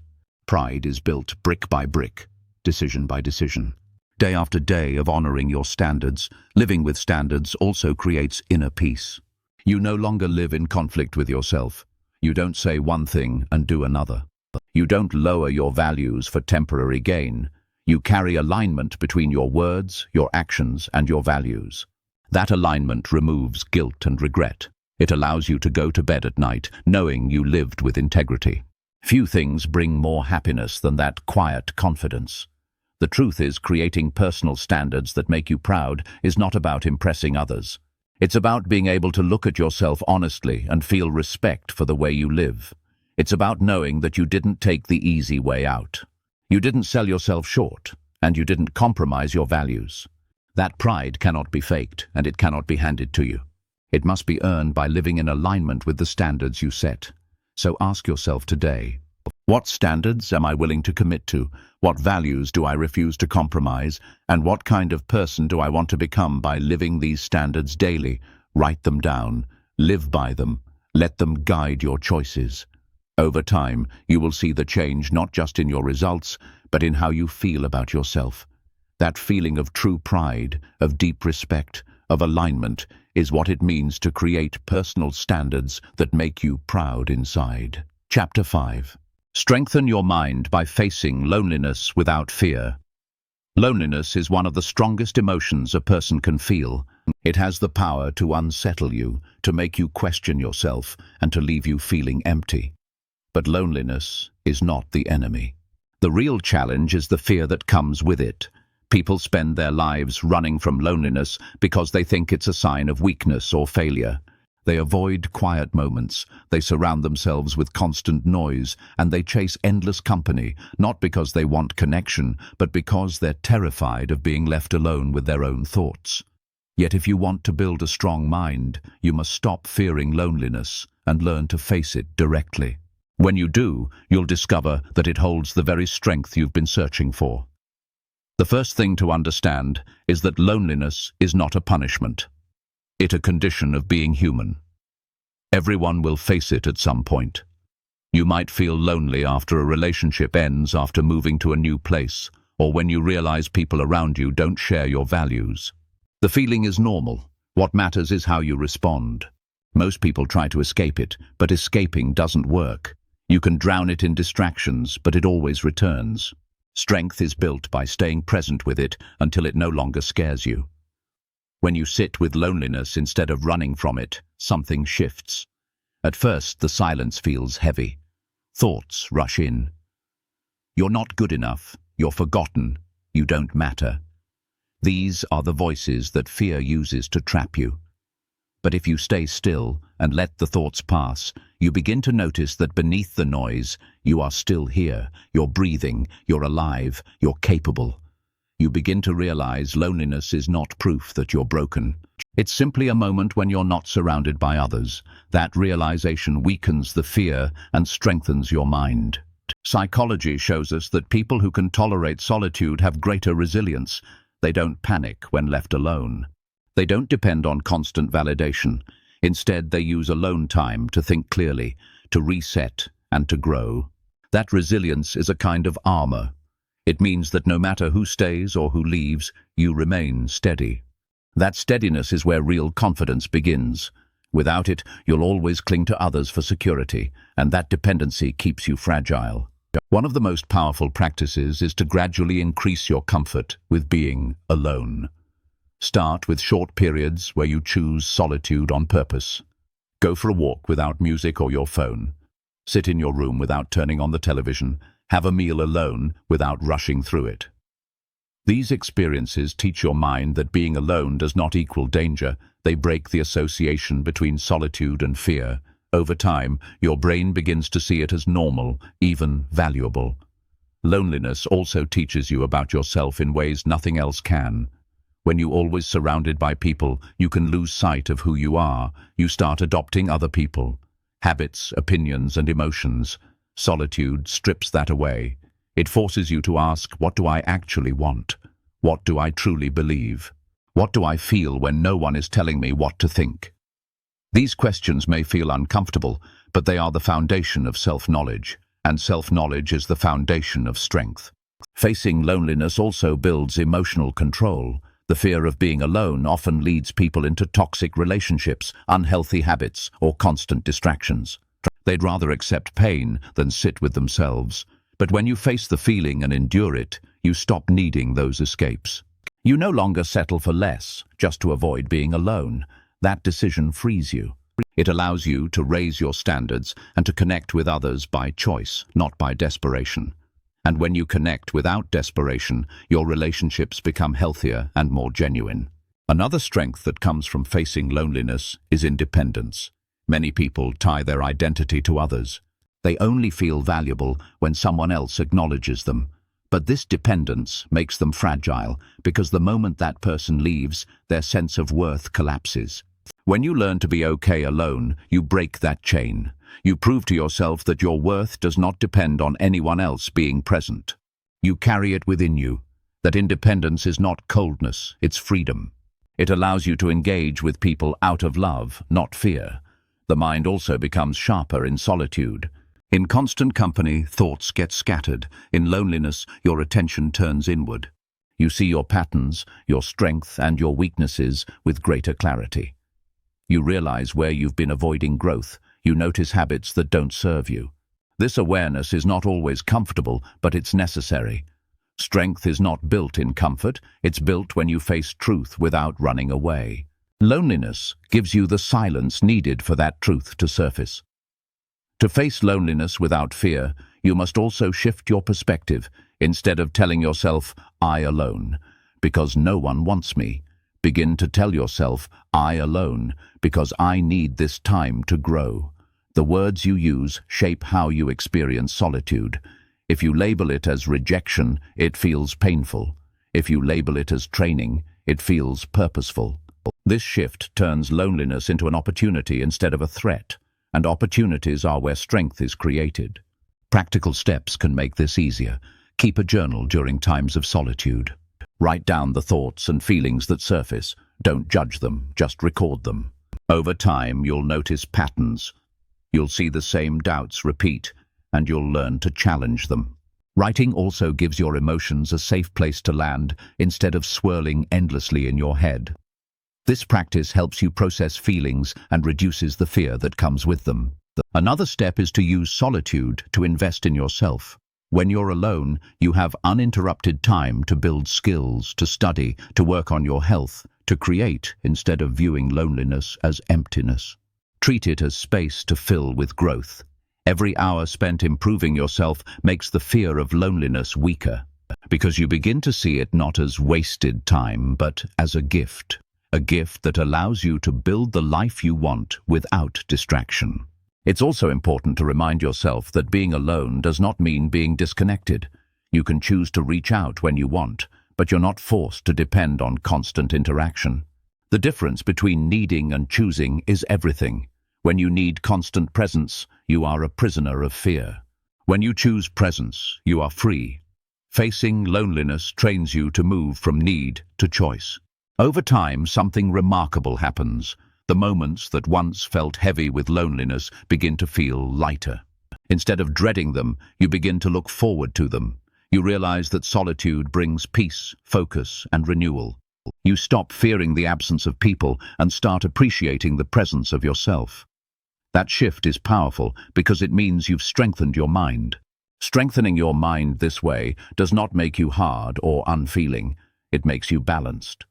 Pride is built brick by brick, decision by decision. Day after day of honoring your standards, living with standards also creates inner peace. You no longer live in conflict with yourself. You don't say one thing and do another. You don't lower your values for temporary gain. You carry alignment between your words, your actions, and your values. That alignment removes guilt and regret. It allows you to go to bed at night knowing you lived with integrity. Few things bring more happiness than that quiet confidence. The truth is, creating personal standards that make you proud is not about impressing others. It's about being able to look at yourself honestly and feel respect for the way you live. It's about knowing that you didn't take the easy way out. You didn't sell yourself short, and you didn't compromise your values. That pride cannot be faked, and it cannot be handed to you. It must be earned by living in alignment with the standards you set. So ask yourself today, what standards am I willing to commit to? What values do I refuse to compromise? And what kind of person do I want to become by living these standards daily? Write them down, live by them, let them guide your choices. Over time, you will see the change not just in your results, but in how you feel about yourself. That feeling of true pride, of deep respect, of alignment, is what it means to create personal standards that make you proud inside. Chapter 5. Strengthen your mind by facing loneliness without fear. Loneliness is one of the strongest emotions a person can feel. It has the power to unsettle you, to make you question yourself, and to leave you feeling empty. But loneliness is not the enemy. The real challenge is the fear that comes with it. People spend their lives running from loneliness because they think it's a sign of weakness or failure. They avoid quiet moments, they surround themselves with constant noise, and they chase endless company, not because they want connection, but because they're terrified of being left alone with their own thoughts. Yet if you want to build a strong mind, you must stop fearing loneliness and learn to face it directly. When you do, you'll discover that it holds the very strength you've been searching for. The first thing to understand is that loneliness is not a punishment. It's a condition of being human. Everyone will face it at some point. You might feel lonely after a relationship ends, after moving to a new place, or when you realize people around you don't share your values. The feeling is normal. What matters is how you respond. Most people try to escape it, but escaping doesn't work. You can drown it in distractions, but it always returns. Strength is built by staying present with it until it no longer scares you. When you sit with loneliness instead of running from it, something shifts. At first, the silence feels heavy. Thoughts rush in. You're not good enough. You're forgotten. You don't matter. These are the voices that fear uses to trap you. But if you stay still and let the thoughts pass, you begin to notice that beneath the noise, you are still here. You're breathing, you're alive, you're capable. You begin to realize loneliness is not proof that you're broken. It's simply a moment when you're not surrounded by others. That realization weakens the fear and strengthens your mind. Psychology shows us that people who can tolerate solitude have greater resilience. They don't panic when left alone. They don't depend on constant validation. Instead, they use alone time to think clearly, to reset, and to grow. That resilience is a kind of armor. It means that no matter who stays or who leaves, you remain steady. That steadiness is where real confidence begins. Without it, you'll always cling to others for security, and that dependency keeps you fragile. One of the most powerful practices is to gradually increase your comfort with being alone. Start with short periods where you choose solitude on purpose. Go for a walk without music or your phone. Sit in your room without turning on the television. Have a meal alone without rushing through it. These experiences teach your mind that being alone does not equal danger. They break the association between solitude and fear. Over time, your brain begins to see it as normal, even valuable. Loneliness also teaches you about yourself in ways nothing else can. When you're always surrounded by people, you can lose sight of who you are. You start adopting other people, habits, opinions, and emotions. Solitude strips that away. It forces you to ask, what do I actually want? What do I truly believe? What do I feel when no one is telling me what to think? These questions may feel uncomfortable, but they are the foundation of self-knowledge, and self-knowledge is the foundation of strength. Facing loneliness also builds emotional control. The fear of being alone often leads people into toxic relationships, unhealthy habits, or constant distractions. They'd rather accept pain than sit with themselves. But when you face the feeling and endure it, you stop needing those escapes. You no longer settle for less just to avoid being alone. That decision frees you. It allows you to raise your standards and to connect with others by choice, not by desperation. And when you connect without desperation, your relationships become healthier and more genuine. Another strength that comes from facing loneliness is independence. Many people tie their identity to others. They only feel valuable when someone else acknowledges them. But this dependence makes them fragile because the moment that person leaves, their sense of worth collapses. When you learn to be okay alone, you break that chain. You prove to yourself that your worth does not depend on anyone else being present. You carry it within you, that independence is not coldness, it's freedom. It allows you to engage with people out of love, not fear. The mind also becomes sharper in solitude. In constant company, thoughts get scattered. In loneliness, your attention turns inward. You see your patterns, your strength, and your weaknesses with greater clarity. You realize where you've been avoiding growth. You notice habits that don't serve you. This awareness is not always comfortable, but it's necessary. Strength is not built in comfort, it's built when you face truth without running away. Loneliness gives you the silence needed for that truth to surface. To face loneliness without fear, you must also shift your perspective. Instead of telling yourself, I alone, because no one wants me, begin to tell yourself, I alone, because I need this time to grow. The words you use shape how you experience solitude. If you label it as rejection, it feels painful. If you label it as training, it feels purposeful. This shift turns loneliness into an opportunity instead of a threat. And opportunities are where strength is created. Practical steps can make this easier. Keep a journal during times of solitude. Write down the thoughts and feelings that surface. Don't judge them, just record them. Over time, you'll notice patterns. You'll see the same doubts repeat, and you'll learn to challenge them. Writing also gives your emotions a safe place to land instead of swirling endlessly in your head. This practice helps you process feelings and reduces the fear that comes with them. Another step is to use solitude to invest in yourself. When you're alone, you have uninterrupted time to build skills, to study, to work on your health, to create instead of viewing loneliness as emptiness. Treat it as space to fill with growth. Every hour spent improving yourself makes the fear of loneliness weaker, because you begin to see it not as wasted time, but as a gift. A gift that allows you to build the life you want without distraction. It's also important to remind yourself that being alone does not mean being disconnected. You can choose to reach out when you want, but you're not forced to depend on constant interaction. The difference between needing and choosing is everything. When you need constant presence, you are a prisoner of fear. When you choose presence, you are free. Facing loneliness trains you to move from need to choice. Over time, something remarkable happens. The moments that once felt heavy with loneliness begin to feel lighter. Instead of dreading them, you begin to look forward to them. You realize that solitude brings peace, focus, and renewal. You stop fearing the absence of people and start appreciating the presence of yourself. That shift is powerful because it means you've strengthened your mind. Strengthening your mind this way does not make you hard or unfeeling. It makes you balanced.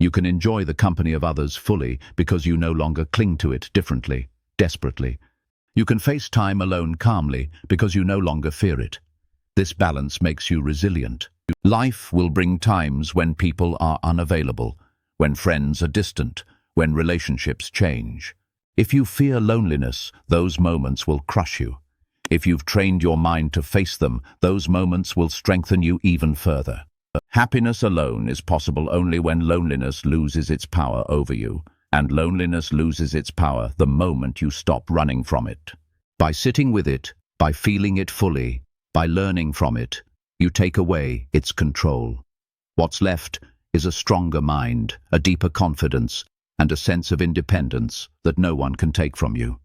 You can enjoy the company of others fully because you no longer cling to it differently, desperately. You can face time alone calmly because you no longer fear it. This balance makes you resilient. Life will bring times when people are unavailable, when friends are distant, when relationships change. If you fear loneliness, those moments will crush you. If you've trained your mind to face them, those moments will strengthen you even further. Happiness alone is possible only when loneliness loses its power over you, and loneliness loses its power the moment you stop running from it. By sitting with it, by feeling it fully, by learning from it, you take away its control. What's left is a stronger mind, a deeper confidence, and a sense of independence that no one can take from you.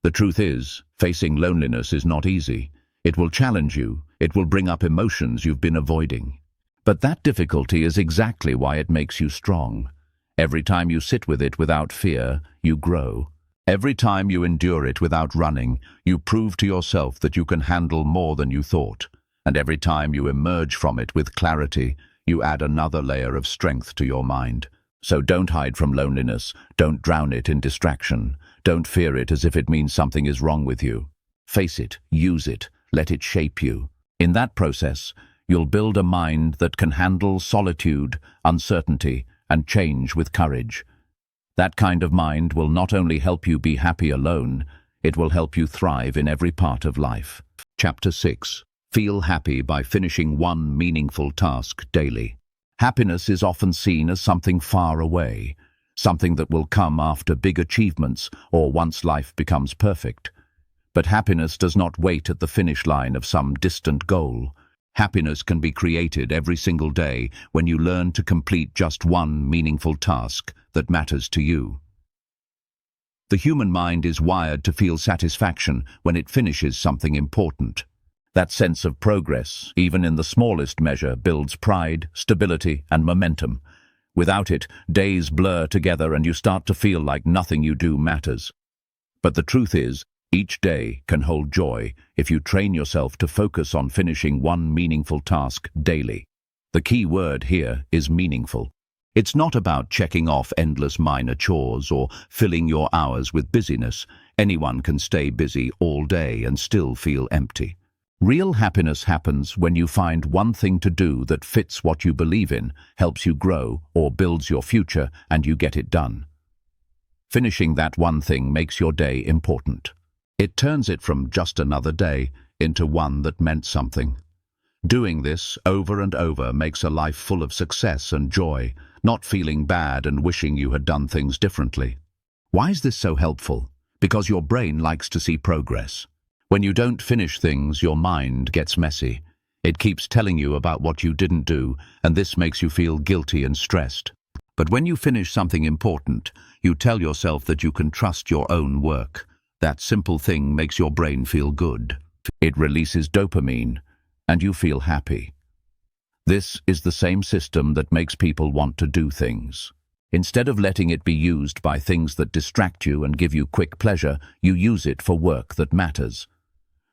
The truth is, facing loneliness is not easy. It will challenge you. It will bring up emotions you've been avoiding. But that difficulty is exactly why it makes you strong. Every time you sit with it without fear, you grow. Every time you endure it without running, you prove to yourself that you can handle more than you thought. And every time you emerge from it with clarity, you add another layer of strength to your mind. So don't hide from loneliness. Don't drown it in distraction. Don't fear it as if it means something is wrong with you. Face it, use it, let it shape you. In that process, you'll build a mind that can handle solitude, uncertainty, and change with courage. That kind of mind will not only help you be happy alone, it will help you thrive in every part of life. Chapter 6. Feel happy by finishing one meaningful task daily. Happiness is often seen as something far away, something that will come after big achievements or once life becomes perfect. But happiness does not wait at the finish line of some distant goal. Happiness can be created every single day when you learn to complete just one meaningful task that matters to you. The human mind is wired to feel satisfaction when it finishes something important. That sense of progress, even in the smallest measure, builds pride, stability, and momentum. Without it, days blur together and you start to feel like nothing you do matters. But the truth is, each day can hold joy if you train yourself to focus on finishing one meaningful task daily. The key word here is meaningful. It's not about checking off endless minor chores or filling your hours with busyness. Anyone can stay busy all day and still feel empty. Real happiness happens when you find one thing to do that fits what you believe in, helps you grow, or builds your future, and you get it done. Finishing that one thing makes your day important. It turns it from just another day into one that meant something. Doing this over and over makes a life full of success and joy, not feeling bad and wishing you had done things differently. Why is this so helpful? Because your brain likes to see progress. When you don't finish things, your mind gets messy. It keeps telling you about what you didn't do, and this makes you feel guilty and stressed. But when you finish something important, you tell yourself that you can trust your own work. That simple thing makes your brain feel good. It releases dopamine, and you feel happy. This is the same system that makes people want to do things. Instead of letting it be used by things that distract you and give you quick pleasure, you use it for work that matters.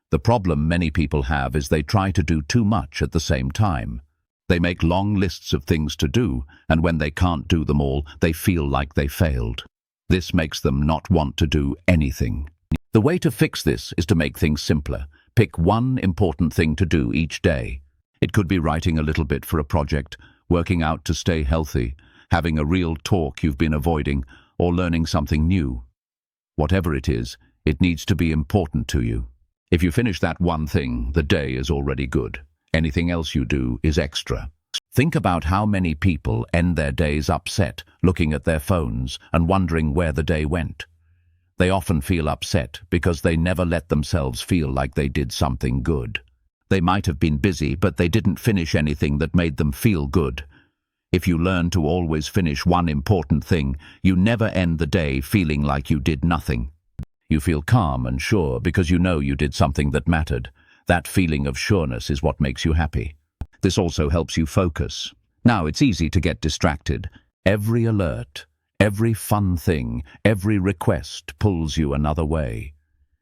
The problem many people have is they try to do too much at the same time. They make long lists of things to do, and when they can't do them all, they feel like they failed. This makes them not want to do anything. The way to fix this is to make things simpler. Pick one important thing to do each day. It could be writing a little bit for a project, working out to stay healthy, having a real talk you've been avoiding, or learning something new. Whatever it is, it needs to be important to you. If you finish that one thing, the day is already good. Anything else you do is extra. Think about how many people end their days upset, looking at their phones and wondering where the day went. They often feel upset because they never let themselves feel like they did something good. They might have been busy, but they didn't finish anything that made them feel good. If you learn to always finish one important thing, you never end the day feeling like you did nothing. You feel calm and sure because you know you did something that mattered. That feeling of sureness is what makes you happy. This also helps you focus. Now, it's easy to get distracted. Every alert, every fun thing, every request pulls you another way.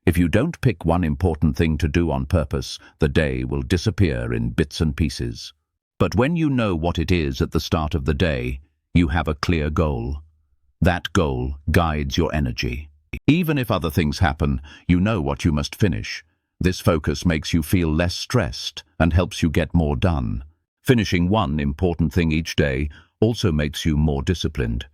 If you don't pick one important thing to do on purpose, the day will disappear in bits and pieces. But when you know what it is at the start of the day, you have a clear goal. That goal guides your energy. Even if other things happen, you know what you must finish. This focus makes you feel less stressed and helps you get more done. Finishing one important thing each day also makes you more disciplined.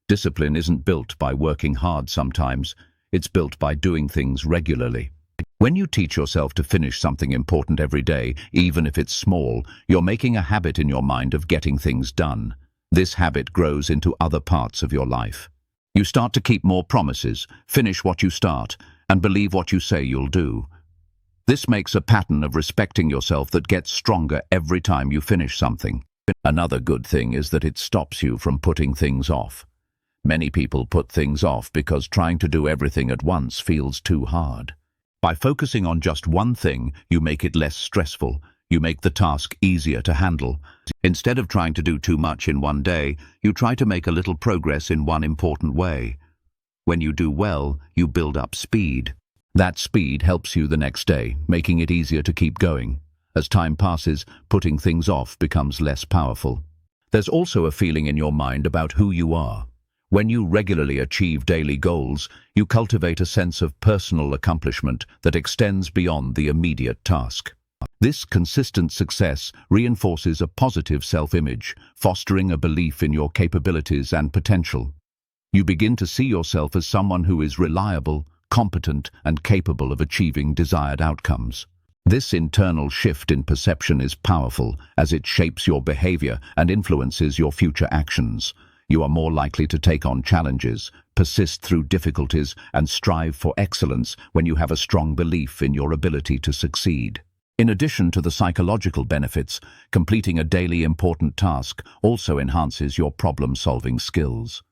Discipline isn't built by working hard sometimes, it's built by doing things regularly. When you teach yourself to finish something important every day, even if it's small, you're making a habit in your mind of getting things done. This habit grows into other parts of your life. You start to keep more promises, finish what you start, and believe what you say you'll do. This makes a pattern of respecting yourself that gets stronger every time you finish something. Another good thing is that it stops you from putting things off. Many people put things off because trying to do everything at once feels too hard. By focusing on just one thing, you make it less stressful. You make the task easier to handle. Instead of trying to do too much in one day, you try to make a little progress in one important way. When you do well, you build up speed. That speed helps you the next day, making it easier to keep going. As time passes, putting things off becomes less powerful. There's also a feeling in your mind about who you are. When you regularly achieve daily goals, you cultivate a sense of personal accomplishment that extends beyond the immediate task. This consistent success reinforces a positive self-image, fostering a belief in your capabilities and potential. You begin to see yourself as someone who is reliable, competent, and capable of achieving desired outcomes. This internal shift in perception is powerful as it shapes your behavior and influences your future actions. You are more likely to take on challenges, persist through difficulties, and strive for excellence when you have a strong belief in your ability to succeed. In addition to the psychological benefits, completing a daily important task also enhances your problem-solving skills.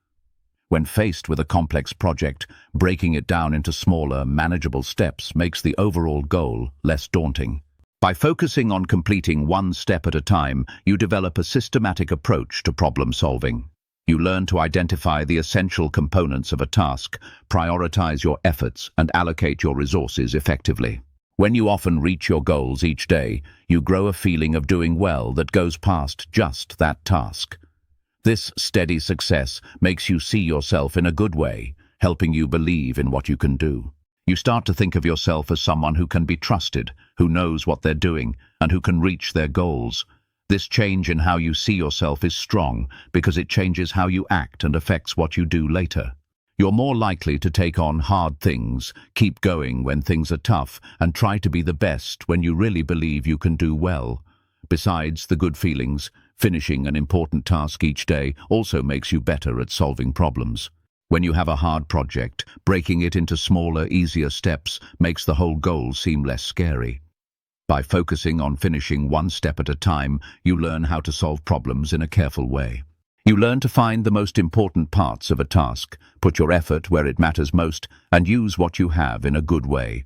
When faced with a complex project, breaking it down into smaller, manageable steps makes the overall goal less daunting. By focusing on completing one step at a time, you develop a systematic approach to problem-solving. You learn to identify the essential components of a task, prioritize your efforts, and allocate your resources effectively. When you often reach your goals each day, you grow a feeling of doing well that goes past just that task. This steady success makes you see yourself in a good way, helping you believe in what you can do. You start to think of yourself as someone who can be trusted, who knows what they're doing, and who can reach their goals. This change in how you see yourself is strong because it changes how you act and affects what you do later. You're more likely to take on hard things, keep going when things are tough, and try to be the best when you really believe you can do well. Besides the good feelings, finishing an important task each day also makes you better at solving problems. When you have a hard project, breaking it into smaller, easier steps makes the whole goal seem less scary. By focusing on finishing one step at a time, you learn how to solve problems in a careful way. You learn to find the most important parts of a task, put your effort where it matters most, and use what you have in a good way.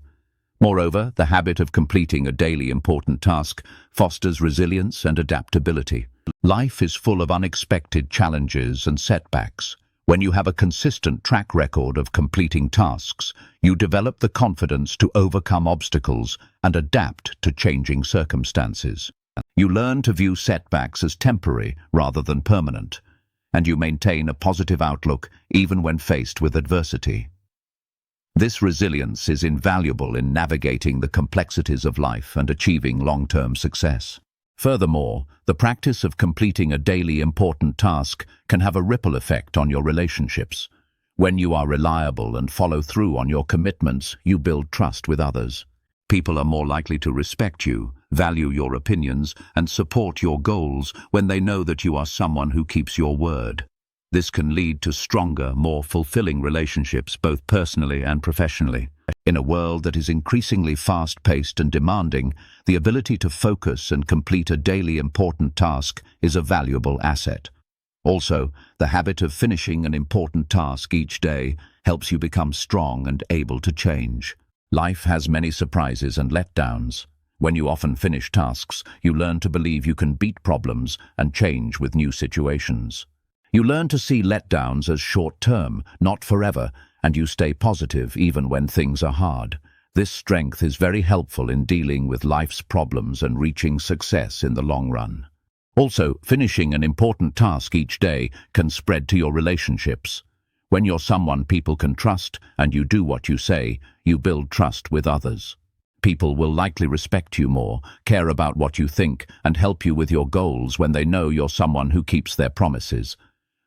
Moreover, the habit of completing a daily important task fosters resilience and adaptability. Life is full of unexpected challenges and setbacks. When you have a consistent track record of completing tasks, you develop the confidence to overcome obstacles and adapt to changing circumstances. You learn to view setbacks as temporary rather than permanent, and you maintain a positive outlook even when faced with adversity. This resilience is invaluable in navigating the complexities of life and achieving long-term success. Furthermore, the practice of completing a daily important task can have a ripple effect on your relationships. When you are reliable and follow through on your commitments, you build trust with others. People are more likely to respect you, value your opinions, and support your goals when they know that you are someone who keeps your word. This can lead to stronger, more fulfilling relationships, both personally and professionally. In a world that is increasingly fast-paced and demanding, the ability to focus and complete a daily important task is a valuable asset. Also, the habit of finishing an important task each day helps you become strong and able to change. Life has many surprises and letdowns. When you often finish tasks, you learn to believe you can beat problems and change with new situations. You learn to see letdowns as short-term, not forever, and you stay positive even when things are hard. This strength is very helpful in dealing with life's problems and reaching success in the long run. Also, finishing an important task each day can spread to your relationships. When you're someone people can trust and you do what you say, you build trust with others. People will likely respect you more, care about what you think, and help you with your goals when they know you're someone who keeps their promises.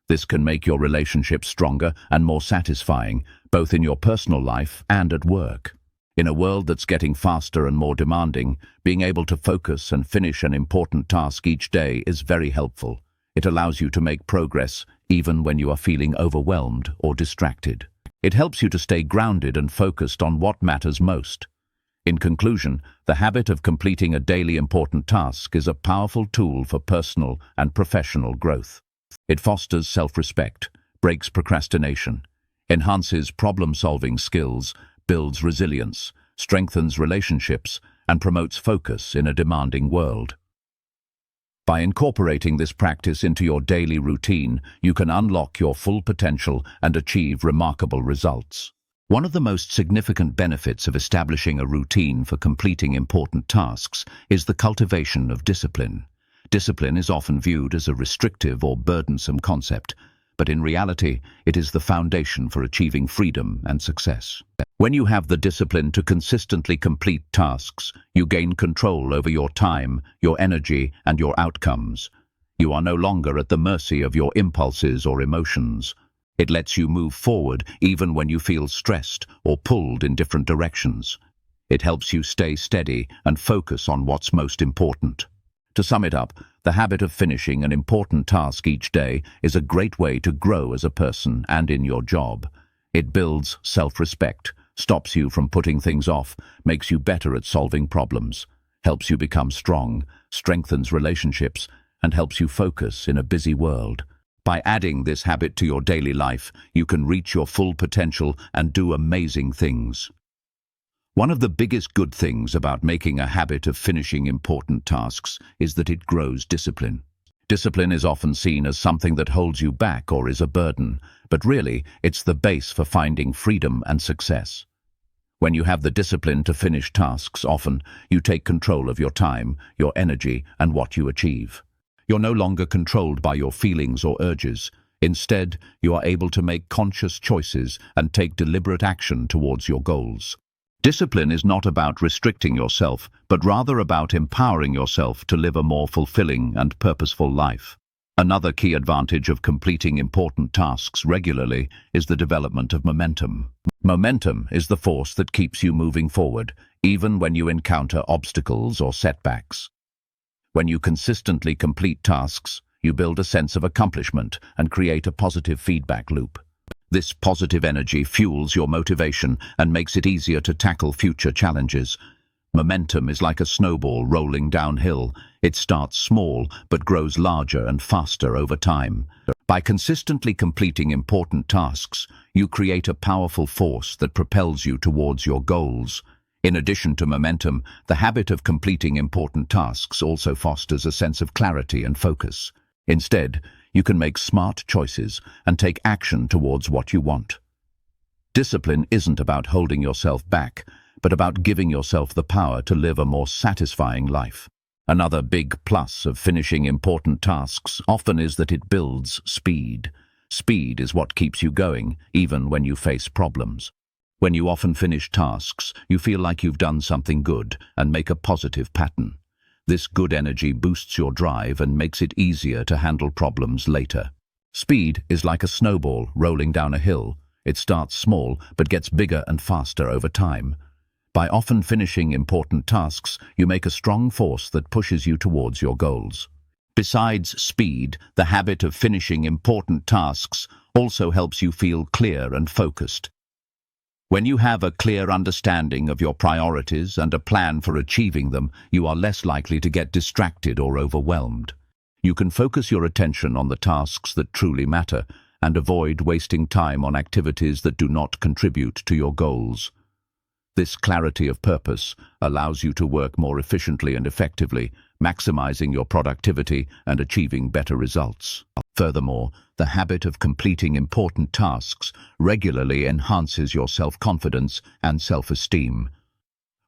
This can make your relationship stronger and more satisfying, both in your personal life and at work. In a world that's getting faster and more demanding, being able to focus and finish an important task each day is very helpful. It allows you to make progress even when you are feeling overwhelmed or distracted. It helps you to stay grounded and focused on what matters most. In conclusion, the habit of completing a daily important task is a powerful tool for personal and professional growth. It fosters self-respect, breaks procrastination, enhances problem-solving skills, builds resilience, strengthens relationships, and promotes focus in a demanding world. By incorporating this practice into your daily routine, you can unlock your full potential and achieve remarkable results. One of the most significant benefits of establishing a routine for completing important tasks is the cultivation of discipline. Discipline is often viewed as a restrictive or burdensome concept, but in reality, it is the foundation for achieving freedom and success. When you have the discipline to consistently complete tasks, you gain control over your time, your energy, and your outcomes. You are no longer at the mercy of your impulses or emotions. It lets you move forward even when you feel stressed or pulled in different directions. It helps you stay steady and focus on what's most important. To sum it up, the habit of finishing an important task each day is a great way to grow as a person and in your job. It builds self-respect, stops you from putting things off, makes you better at solving problems, helps you become strong, strengthens relationships, and helps you focus in a busy world. By adding this habit to your daily life, you can reach your full potential and do amazing things. One of the biggest good things about making a habit of finishing important tasks is that it grows discipline. Discipline is often seen as something that holds you back or is a burden, but really, it's the base for finding freedom and success. When you have the discipline to finish tasks, often you take control of your time, your energy, and what you achieve. You're no longer controlled by your feelings or urges. Instead, you are able to make conscious choices and take deliberate action towards your goals. Discipline is not about restricting yourself, but rather about empowering yourself to live a more fulfilling and purposeful life. Another key advantage of completing important tasks regularly is the development of momentum. Momentum is the force that keeps you moving forward, even when you encounter obstacles or setbacks. When you consistently complete tasks, you build a sense of accomplishment and create a positive feedback loop. This positive energy fuels your motivation and makes it easier to tackle future challenges. Momentum is like a snowball rolling downhill. It starts small but grows larger and faster over time. By consistently completing important tasks, you create a powerful force that propels you towards your goals. In addition to momentum, the habit of completing important tasks also fosters a sense of clarity and focus. Instead, you can make smart choices and take action towards what you want. Discipline isn't about holding yourself back, but about giving yourself the power to live a more satisfying life. Another big plus of finishing important tasks often is that it builds speed. Speed is what keeps you going, even when you face problems. When you often finish tasks, you feel like you've done something good and make a positive pattern. This good energy boosts your drive and makes it easier to handle problems later. Speed is like a snowball rolling down a hill. It starts small but gets bigger and faster over time. By often finishing important tasks, you make a strong force that pushes you towards your goals. Besides speed, the habit of finishing important tasks also helps you feel clear and focused. When you have a clear understanding of your priorities and a plan for achieving them, you are less likely to get distracted or overwhelmed. You can focus your attention on the tasks that truly matter and avoid wasting time on activities that do not contribute to your goals. This clarity of purpose allows you to work more efficiently and effectively, maximizing your productivity and achieving better results. Furthermore, the habit of completing important tasks regularly enhances your self-confidence and self-esteem.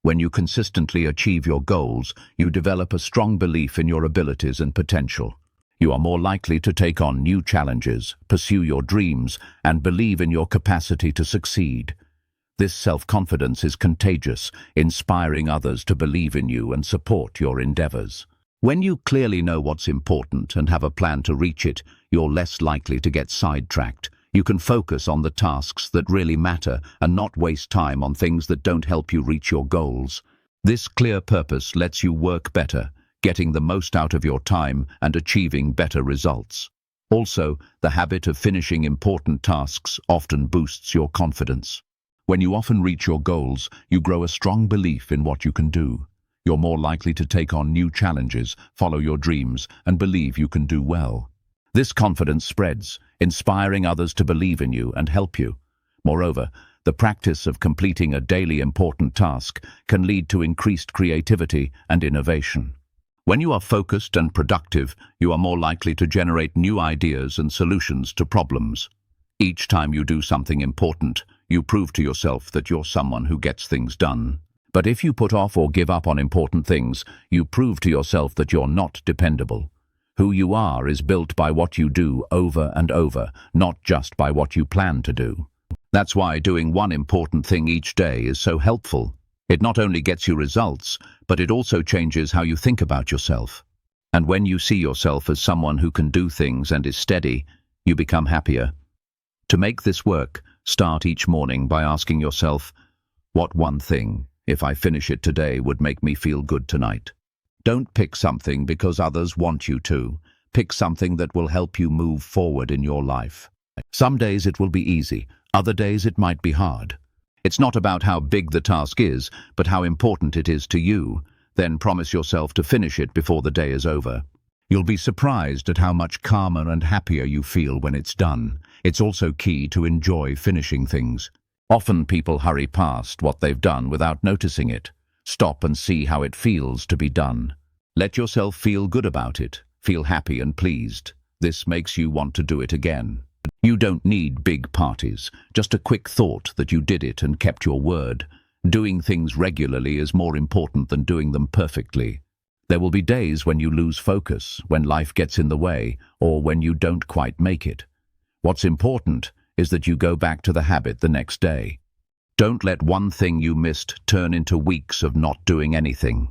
When you consistently achieve your goals, you develop a strong belief in your abilities and potential. You are more likely to take on new challenges, pursue your dreams, and believe in your capacity to succeed. This self-confidence is contagious, inspiring others to believe in you and support your endeavors. When you clearly know what's important and have a plan to reach it, you're less likely to get sidetracked. You can focus on the tasks that really matter and not waste time on things that don't help you reach your goals. This clear purpose lets you work better, getting the most out of your time and achieving better results. Also, the habit of finishing important tasks often boosts your confidence. When you often reach your goals, you grow a strong belief in what you can do. You're more likely to take on new challenges, follow your dreams, and believe you can do well. This confidence spreads, inspiring others to believe in you and help you. Moreover, the practice of completing a daily important task can lead to increased creativity and innovation. When you are focused and productive, you are more likely to generate new ideas and solutions to problems. Each time you do something important, you prove to yourself that you're someone who gets things done. But if you put off or give up on important things, you prove to yourself that you're not dependable. Who you are is built by what you do over and over, not just by what you plan to do. That's why doing one important thing each day is so helpful. It not only gets you results, but it also changes how you think about yourself. And when you see yourself as someone who can do things and is steady, you become happier. To make this work, start each morning by asking yourself, what one thing, if I finish it today, would make me feel good tonight? Don't pick something because others want you to. Pick something that will help you move forward in your life. Some days it will be easy, other days it might be hard. It's not about how big the task is, but how important it is to you. Then promise yourself to finish it before the day is over. You'll be surprised at how much calmer and happier you feel when it's done. It's also key to enjoy finishing things. Often people hurry past what they've done without noticing it. Stop and see how it feels to be done. Let yourself feel good about it. Feel happy and pleased. This makes you want to do it again. You don't need big parties, just a quick thought that you did it and kept your word. Doing things regularly is more important than doing them perfectly. There will be days when you lose focus, when life gets in the way, or when you don't quite make it. What's important is that you go back to the habit the next day. Don't let one thing you missed turn into weeks of not doing anything.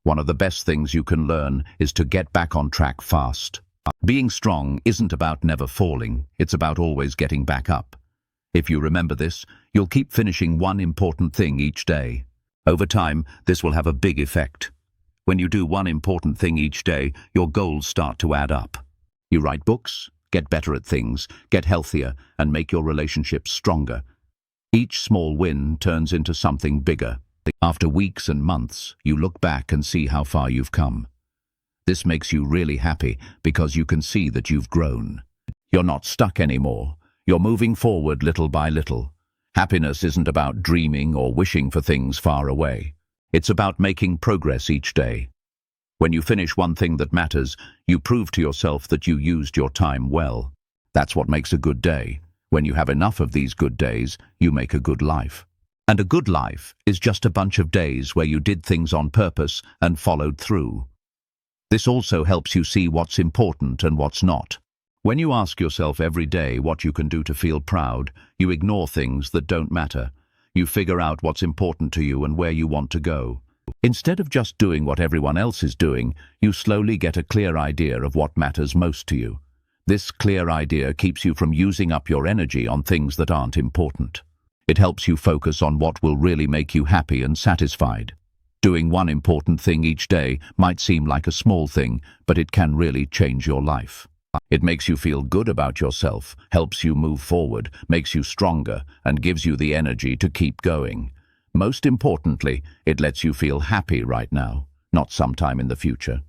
One of the best things you can learn is to get back on track fast. Being strong isn't about never falling, it's about always getting back up. If you remember this, you'll keep finishing one important thing each day. Over time, this will have a big effect. When you do one important thing each day, your goals start to add up. You write books, get better at things, get healthier, and make your relationships stronger. Each small win turns into something bigger. After weeks and months, you look back and see how far you've come. This makes you really happy because you can see that you've grown. You're not stuck anymore. You're moving forward little by little. Happiness isn't about dreaming or wishing for things far away. It's about making progress each day. When you finish one thing that matters, you prove to yourself that you used your time well. That's what makes a good day. When you have enough of these good days, you make a good life. And a good life is just a bunch of days where you did things on purpose and followed through. This also helps you see what's important and what's not. When you ask yourself every day what you can do to feel proud, you ignore things that don't matter. You figure out what's important to you and where you want to go. Instead of just doing what everyone else is doing, you slowly get a clear idea of what matters most to you. This clear idea keeps you from using up your energy on things that aren't important. It helps you focus on what will really make you happy and satisfied. Doing one important thing each day might seem like a small thing, but it can really change your life. It makes you feel good about yourself, helps you move forward, makes you stronger, and gives you the energy to keep going. Most importantly, it lets you feel happy right now, not sometime in the future.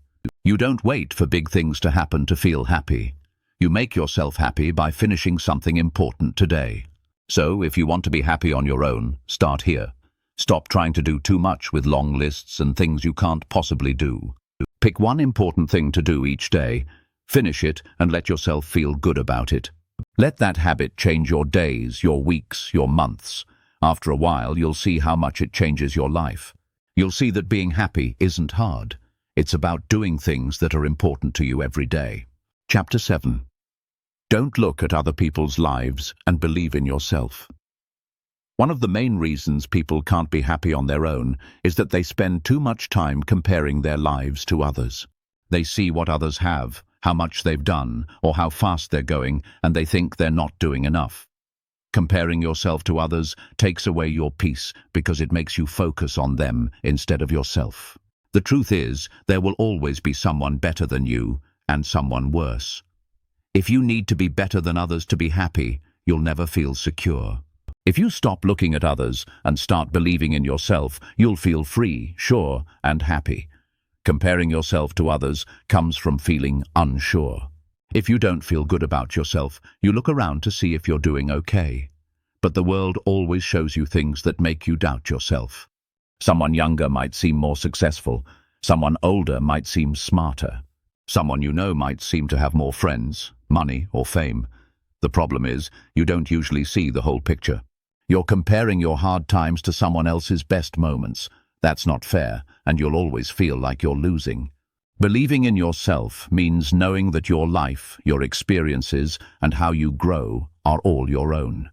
You don't wait for big things to happen to feel happy. You make yourself happy by finishing something important today. So, if you want to be happy on your own, start here. Stop trying to do too much with long lists and things you can't possibly do. Pick one important thing to do each day, finish it, and let yourself feel good about it. Let that habit change your days, your weeks, your months. After a while, you'll see how much it changes your life. You'll see that being happy isn't hard. It's about doing things that are important to you every day. Chapter 7. Don't look at other people's lives and believe in yourself. One of the main reasons people can't be happy on their own is that they spend too much time comparing their lives to others. They see what others have, how much they've done, or how fast they're going, and they think they're not doing enough. Comparing yourself to others takes away your peace because it makes you focus on them instead of yourself. The truth is, there will always be someone better than you and someone worse. If you need to be better than others to be happy, you'll never feel secure. If you stop looking at others and start believing in yourself, you'll feel free, sure, and happy. Comparing yourself to others comes from feeling unsure. If you don't feel good about yourself, you look around to see if you're doing okay. But the world always shows you things that make you doubt yourself. Someone younger might seem more successful. Someone older might seem smarter. Someone you know might seem to have more friends, money, or fame. The problem is, you don't usually see the whole picture. You're comparing your hard times to someone else's best moments. That's not fair, and you'll always feel like you're losing. Believing in yourself means knowing that your life, your experiences, and how you grow are all your own.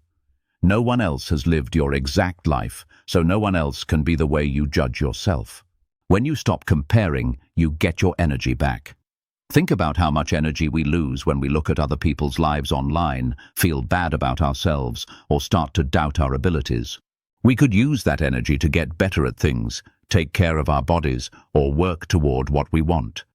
No one else has lived your exact life, so no one else can be the way you judge yourself. When you stop comparing, you get your energy back. Think about how much energy we lose when we look at other people's lives online, feel bad about ourselves, or start to doubt our abilities. We could use that energy to get better at things, take care of our bodies, or work toward what we want.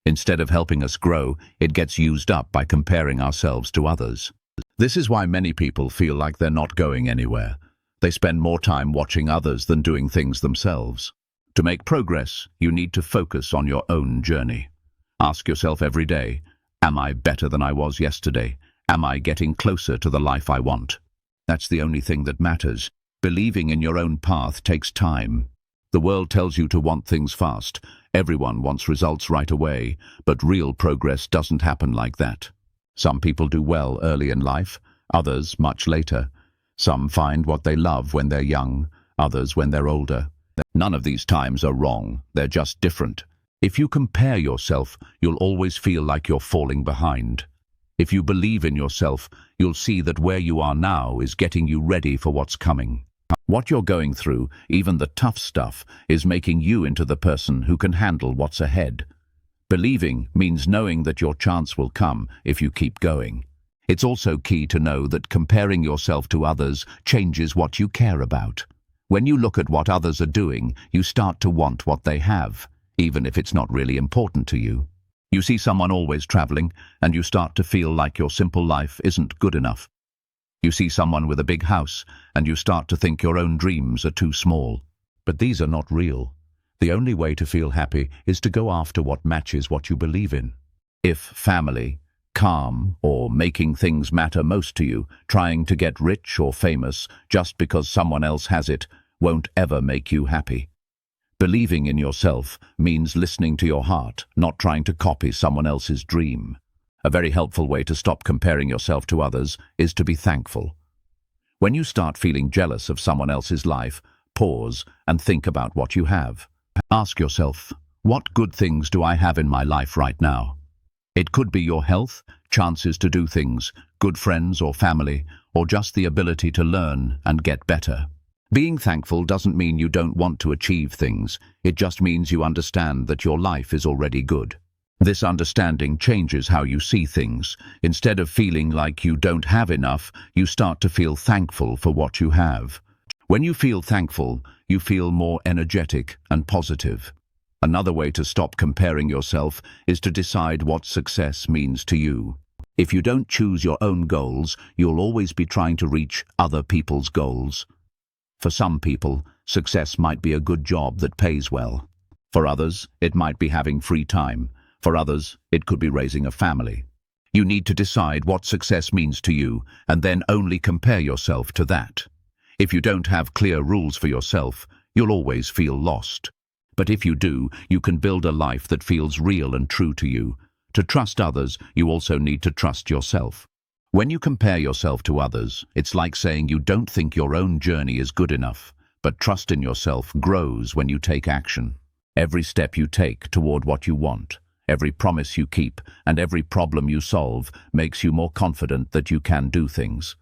Instead of helping us grow, it gets used up by comparing ourselves to others. This is why many people feel like they're not going anywhere. They spend more time watching others than doing things themselves. To make progress, you need to focus on your own journey. Ask yourself every day, am I better than I was yesterday? Am I getting closer to the life I want? That's the only thing that matters. Believing in your own path takes time. The world tells you to want things fast. Everyone wants results right away, but real progress doesn't happen like that. Some people do well early in life, others much later. Some find what they love when they're young, others when they're older. None of these times are wrong, they're just different. If you compare yourself, you'll always feel like you're falling behind. If you believe in yourself, you'll see that where you are now is getting you ready for what's coming. What you're going through, even the tough stuff, is making you into the person who can handle what's ahead. Believing means knowing that your chance will come if you keep going. It's also key to know that comparing yourself to others changes what you care about. When you look at what others are doing, you start to want what they have, even if it's not really important to you. You see someone always traveling, and you start to feel like your simple life isn't good enough. You see someone with a big house, and you start to think your own dreams are too small. But these are not real. The only way to feel happy is to go after what matches what you believe in. If family, calm, or making things matter most to you, trying to get rich or famous just because someone else has it, won't ever make you happy. Believing in yourself means listening to your heart, not trying to copy someone else's dream. A very helpful way to stop comparing yourself to others is to be thankful. When you start feeling jealous of someone else's life, pause and think about what you have. Ask yourself, what good things do I have in my life right now? It could be your health, chances to do things, good friends or family, or just the ability to learn and get better. Being thankful doesn't mean you don't want to achieve things. It just means you understand that your life is already good. This understanding changes how you see things. Instead of feeling like you don't have enough, you start to feel thankful for what you have. When you feel thankful, you feel more energetic and positive. Another way to stop comparing yourself is to decide what success means to you. If you don't choose your own goals, you'll always be trying to reach other people's goals. For some people, success might be a good job that pays well. For others, it might be having free time. For others, it could be raising a family. You need to decide what success means to you, and then only compare yourself to that. If you don't have clear rules for yourself, you'll always feel lost. But if you do, you can build a life that feels real and true to you. To trust others, you also need to trust yourself. When you compare yourself to others, it's like saying you don't think your own journey is good enough, but trust in yourself grows when you take action. Every step you take toward what you want, every promise you keep, and every problem you solve makes you more confident that you can do things.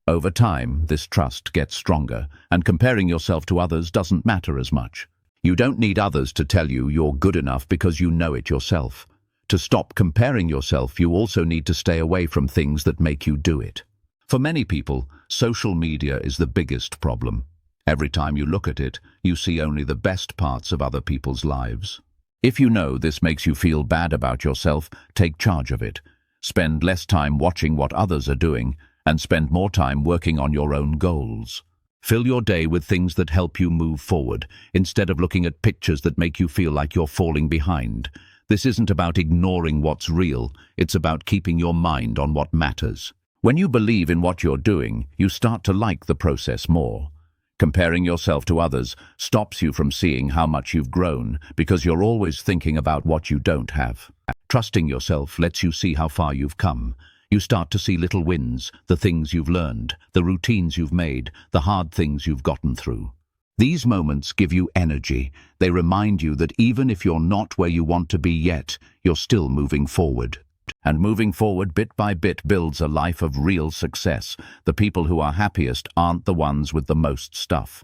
Over time, this trust gets stronger, and comparing yourself to others doesn't matter as much. You don't need others to tell you you're good enough because you know it yourself. To stop comparing yourself, you also need to stay away from things that make you do it. For many people, social media is the biggest problem. Every time you look at it, you see only the best parts of other people's lives. If you know this makes you feel bad about yourself, take charge of it. Spend less time watching what others are doing, and spend more time working on your own goals. Fill your day with things that help you move forward, instead of looking at pictures that make you feel like you're falling behind. This isn't about ignoring what's real, it's about keeping your mind on what matters. When you believe in what you're doing, you start to like the process more. Comparing yourself to others stops you from seeing how much you've grown, because you're always thinking about what you don't have. Trusting yourself lets you see how far you've come. You start to see little wins, the things you've learned, the routines you've made, the hard things you've gotten through. These moments give you energy. They remind you that even if you're not where you want to be yet, you're still moving forward. And moving forward bit by bit builds a life of real success. The people who are happiest aren't the ones with the most stuff.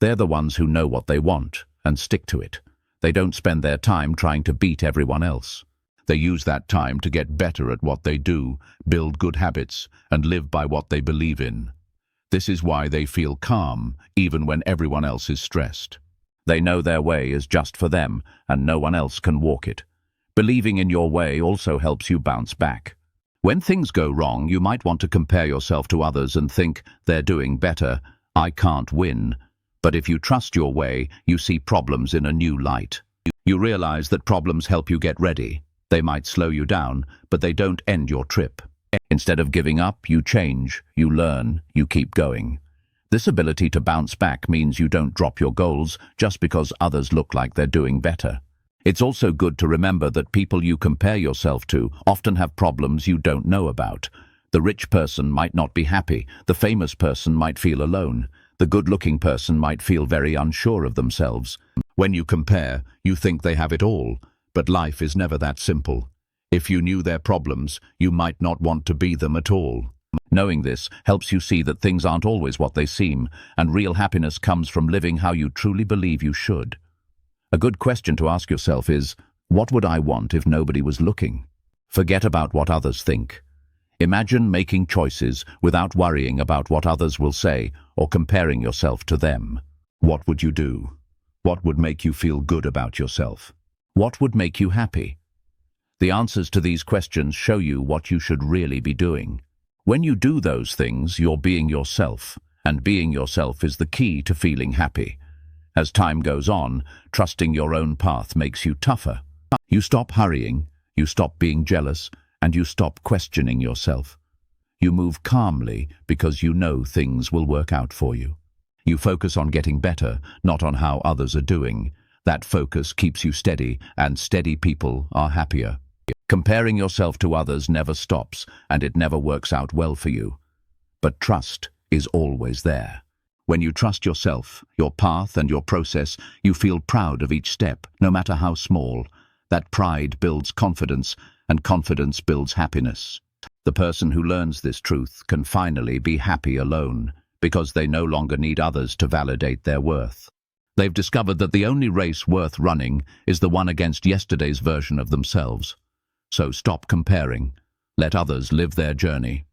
They're the ones who know what they want and stick to it. They don't spend their time trying to beat everyone else. They use that time to get better at what they do, build good habits, and live by what they believe in. This is why they feel calm, even when everyone else is stressed. They know their way is just for them, and no one else can walk it. Believing in your way also helps you bounce back. When things go wrong, you might want to compare yourself to others and think, they're doing better, I can't win. But if you trust your way, you see problems in a new light. You realize that problems help you get ready. They might slow you down, but they don't end your trip. Instead of giving up, you change, you learn, you keep going. This ability to bounce back means you don't drop your goals just because others look like they're doing better. It's also good to remember that people you compare yourself to often have problems you don't know about. The rich person might not be happy, the famous person might feel alone, the good-looking person might feel very unsure of themselves. When you compare, you think they have it all, but life is never that simple. If you knew their problems, you might not want to be them at all. Knowing this helps you see that things aren't always what they seem, and real happiness comes from living how you truly believe you should. A good question to ask yourself is, what would I want if nobody was looking? Forget about what others think. Imagine making choices without worrying about what others will say or comparing yourself to them. What would you do? What would make you feel good about yourself? What would make you happy? The answers to these questions show you what you should really be doing. When you do those things, you're being yourself, and being yourself is the key to feeling happy. As time goes on, trusting your own path makes you tougher. You stop hurrying, you stop being jealous, and you stop questioning yourself. You move calmly because you know things will work out for you. You focus on getting better, not on how others are doing. That focus keeps you steady, and steady people are happier. Comparing yourself to others never stops, and it never works out well for you. But trust is always there. When you trust yourself, your path and your process, you feel proud of each step, no matter how small. That pride builds confidence, and confidence builds happiness. The person who learns this truth can finally be happy alone, because they no longer need others to validate their worth. They've discovered that the only race worth running is the one against yesterday's version of themselves. So stop comparing. Let others live their journey.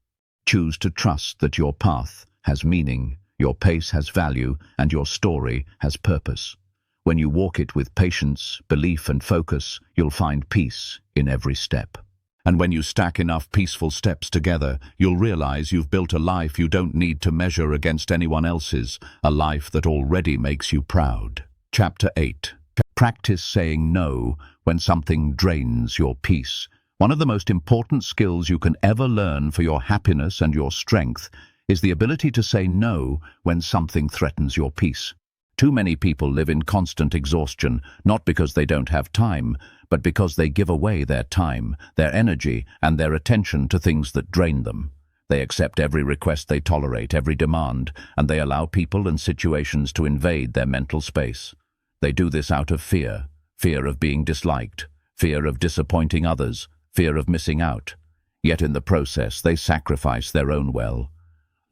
Choose to trust that your path has meaning, your pace has value, and your story has purpose. When you walk it with patience, belief, and focus, you'll find peace in every step. And when you stack enough peaceful steps together, you'll realize you've built a life you don't need to measure against anyone else's, a life that already makes you proud. Chapter 8. Practice saying no when something drains your peace. One of the most important skills you can ever learn for your happiness and your strength is the ability to say no when something threatens your peace. Too many people live in constant exhaustion, not because they don't have time, but because they give away their time, their energy, and their attention to things that drain them. They accept every request, they tolerate every demand, and they allow people and situations to invade their mental space. They do this out of fear, fear of being disliked, fear of disappointing others, fear of missing out. Yet in the process, they sacrifice their own well.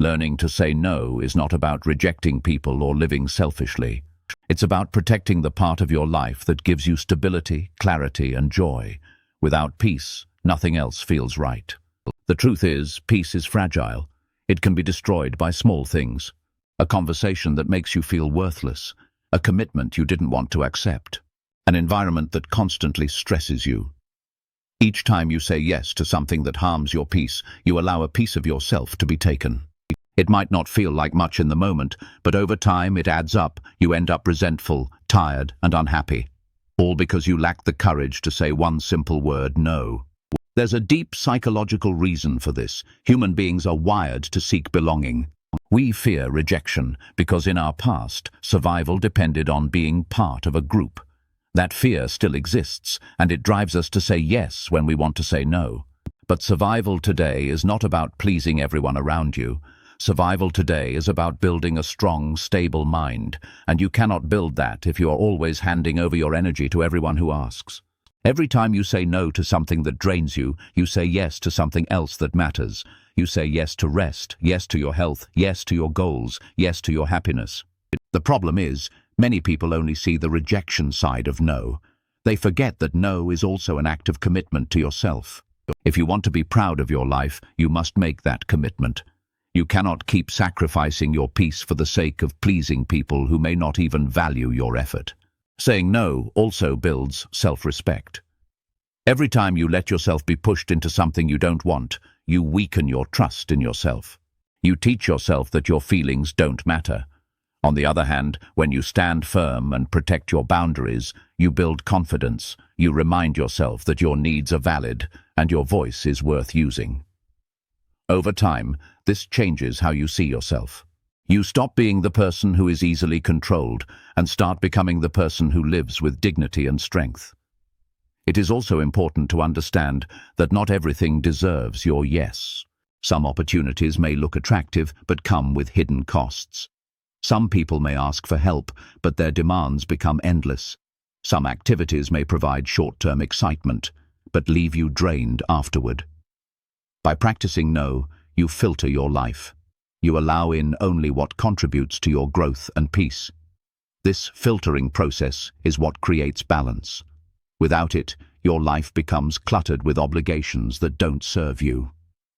Learning to say no is not about rejecting people or living selfishly. It's about protecting the part of your life that gives you stability, clarity, and joy. Without peace, nothing else feels right. The truth is, peace is fragile. It can be destroyed by small things. A conversation that makes you feel worthless. A commitment you didn't want to accept. An environment that constantly stresses you. Each time you say yes to something that harms your peace, you allow a piece of yourself to be taken. It might not feel like much in the moment, but over time it adds up. You end up resentful, tired, and unhappy. All because you lack the courage to say one simple word, no. There's a deep psychological reason for this. Human beings are wired to seek belonging. We fear rejection because in our past, survival depended on being part of a group. That fear still exists, and it drives us to say yes when we want to say no. But survival today is not about pleasing everyone around you. Survival today is about building a strong, stable mind, and you cannot build that if you are always handing over your energy to everyone who asks. Every time you say no to something that drains you, you say yes to something else that matters. You say yes to rest, yes to your health, yes to your goals, yes to your happiness. The problem is, many people only see the rejection side of no. They forget that no is also an act of commitment to yourself. If you want to be proud of your life, you must make that commitment. You cannot keep sacrificing your peace for the sake of pleasing people who may not even value your effort. Saying no also builds self-respect. Every time you let yourself be pushed into something you don't want, you weaken your trust in yourself. You teach yourself that your feelings don't matter. On the other hand, when you stand firm and protect your boundaries, you build confidence. You remind yourself that your needs are valid and your voice is worth using. Over time, this changes how you see yourself. You stop being the person who is easily controlled and start becoming the person who lives with dignity and strength. It is also important to understand that not everything deserves your yes. Some opportunities may look attractive but come with hidden costs. Some people may ask for help, but their demands become endless. Some activities may provide short-term excitement, but leave you drained afterward. By practicing no, you filter your life. You allow in only what contributes to your growth and peace. This filtering process is what creates balance. Without it, your life becomes cluttered with obligations that don't serve you.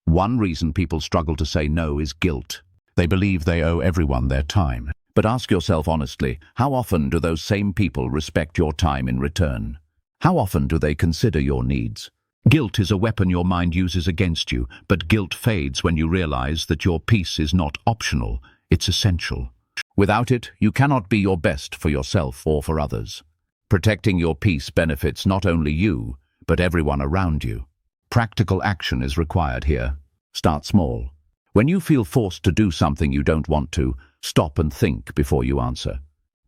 One reason people struggle to say no is guilt. They believe they owe everyone their time. But ask yourself honestly, how often do those same people respect your time in return? How often do they consider your needs? Guilt is a weapon your mind uses against you, but guilt fades when you realize that your peace is not optional, it's essential. Without it, you cannot be your best for yourself or for others. Protecting your peace benefits not only you, but everyone around you. Practical action is required here. Start small. When you feel forced to do something you don't want to, stop and think before you answer.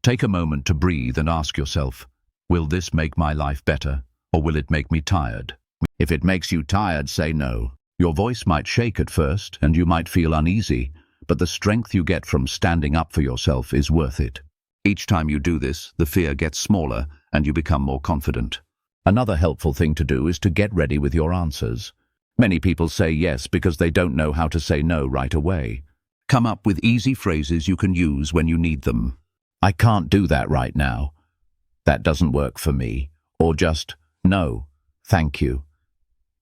Take a moment to breathe and ask yourself, will this make my life better, or will it make me tired? If it makes you tired, say no. Your voice might shake at first, and you might feel uneasy, but the strength you get from standing up for yourself is worth it. Each time you do this, the fear gets smaller, and you become more confident. Another helpful thing to do is to get ready with your answers. Many people say yes because they don't know how to say no right away. Come up with easy phrases you can use when you need them. I can't do that right now. That doesn't work for me. Or just, no, thank you.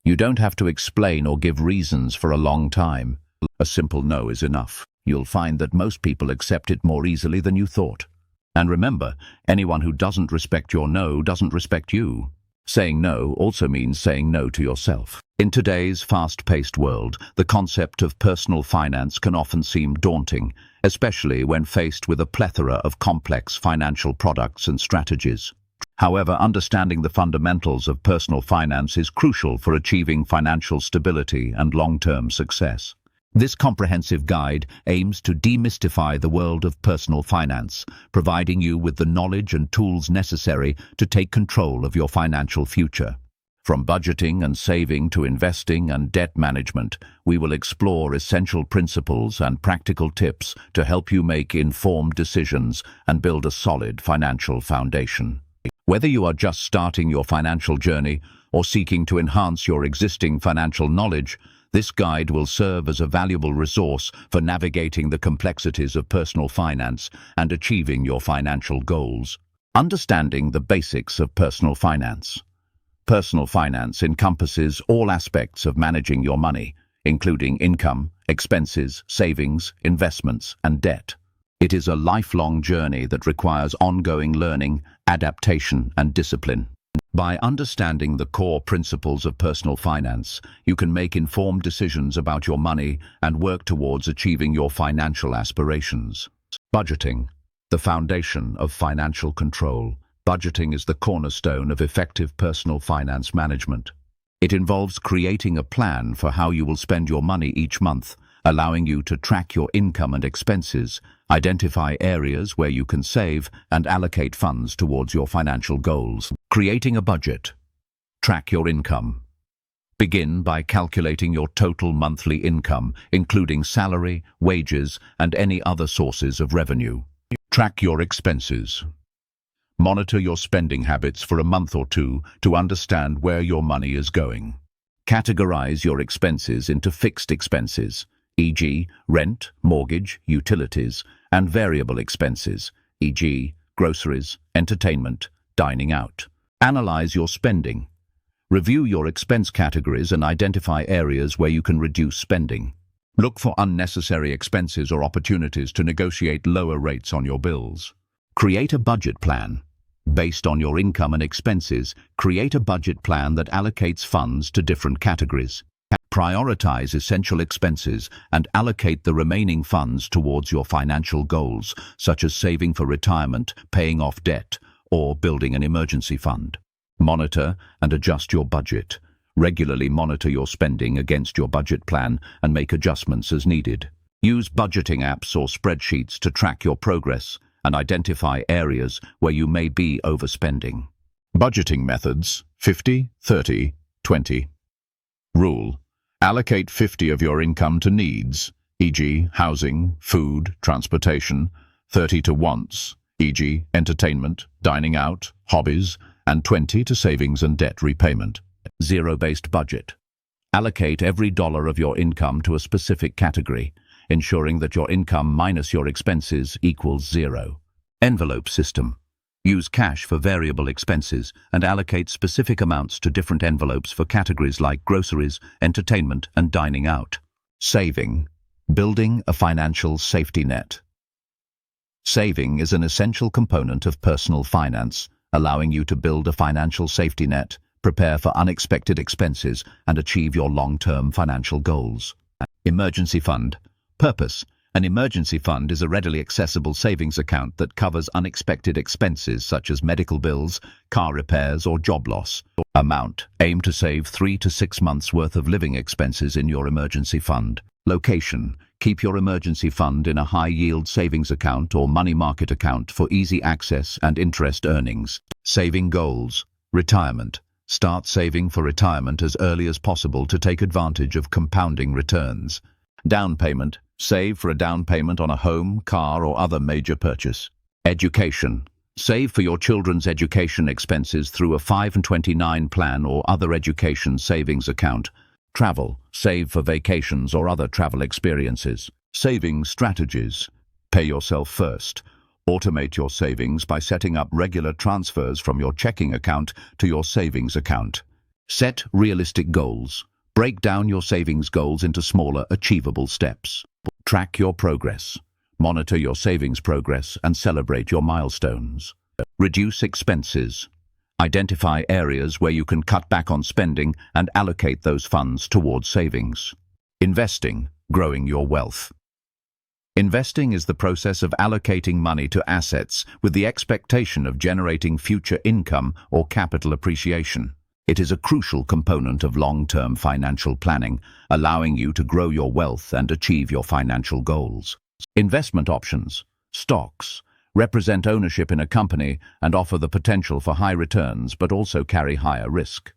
You don't have to explain or give reasons for a long time. A simple no is enough. You'll find that most people accept it more easily than you thought. And remember, anyone who doesn't respect your no doesn't respect you. Saying no also means saying no to yourself. In today's fast-paced world, the concept of personal finance can often seem daunting, especially when faced with a plethora of complex financial products and strategies. However, understanding the fundamentals of personal finance is crucial for achieving financial stability and long-term success. This comprehensive guide aims to demystify the world of personal finance, providing you with the knowledge and tools necessary to take control of your financial future. From budgeting and saving to investing and debt management, we will explore essential principles and practical tips to help you make informed decisions and build a solid financial foundation. Whether you are just starting your financial journey or seeking to enhance your existing financial knowledge, This guide will serve as a valuable resource for navigating the complexities of personal finance and achieving your financial goals. Understanding the basics of personal finance. Personal finance encompasses all aspects of managing your money, including income, expenses, savings, investments, and debt. It is a lifelong journey that requires ongoing learning, adaptation, and discipline. By understanding the core principles of personal finance, you can make informed decisions about your money and work towards achieving your financial aspirations. Budgeting, the foundation of financial control. Budgeting is the cornerstone of effective personal finance management. It involves creating a plan for how you will spend your money each month, allowing you to track your income and expenses, identify areas where you can save, and allocate funds towards your financial goals. Creating a budget. Track your income. Begin by calculating your total monthly income, including salary, wages, and any other sources of revenue. Track your expenses. Monitor your spending habits for a month or two to understand where your money is going. Categorize your expenses into fixed expenses, e.g., rent, mortgage, utilities, and variable expenses, e.g., groceries, entertainment, dining out. Analyze your spending. Review your expense categories and identify areas where you can reduce spending. Look for unnecessary expenses or opportunities to negotiate lower rates on your bills. Create a budget plan. Based on your income and expenses, create a budget plan that allocates funds to different categories. Prioritize essential expenses and allocate the remaining funds towards your financial goals, such as saving for retirement, paying off debt, or building an emergency fund. Monitor and adjust your budget. Regularly monitor your spending against your budget plan and make adjustments as needed. Use budgeting apps or spreadsheets to track your progress and identify areas where you may be overspending. Budgeting methods: 50, 30, 20. Rule: allocate 50 of your income to needs, e.g., housing, food, transportation, 30 to wants, e.g., entertainment, dining out, hobbies, and 20 to savings and debt repayment. Zero-based budget. Allocate every dollar of your income to a specific category, ensuring that your income minus your expenses equals zero. Envelope system. Use cash for variable expenses and allocate specific amounts to different envelopes for categories like groceries, entertainment, and dining out. Saving. Building a financial safety net. Saving is an essential component of personal finance, allowing you to build a financial safety net, prepare for unexpected expenses, and achieve your long-term financial goals. Emergency fund. Purpose. An emergency fund is a readily accessible savings account that covers unexpected expenses such as medical bills, car repairs, or job loss. Amount. Aim to save 3 to 6 months' worth of living expenses in your emergency fund. Location. Keep your emergency fund in a high-yield savings account or money market account for easy access and interest earnings. Saving goals. Retirement. Start saving for retirement as early as possible to take advantage of compounding returns. Down payment. Save for a down payment on a home, car, or other major purchase. Education. Save for your children's education expenses through a 529 plan or other education savings account. Travel. Save for vacations or other travel experiences. Saving strategies. Pay yourself first. Automate your savings by setting up regular transfers from your checking account to your savings account. Set realistic goals. Break down your savings goals into smaller, achievable steps. Track your progress. Monitor your savings progress and celebrate your milestones. Reduce expenses. Identify areas where you can cut back on spending and allocate those funds towards savings. Investing, growing your wealth. Investing is the process of allocating money to assets with the expectation of generating future income or capital appreciation. It is a crucial component of long-term financial planning, allowing you to grow your wealth and achieve your financial goals. Investment options. Stocks represent ownership in a company and offer the potential for high returns but also carry higher risk.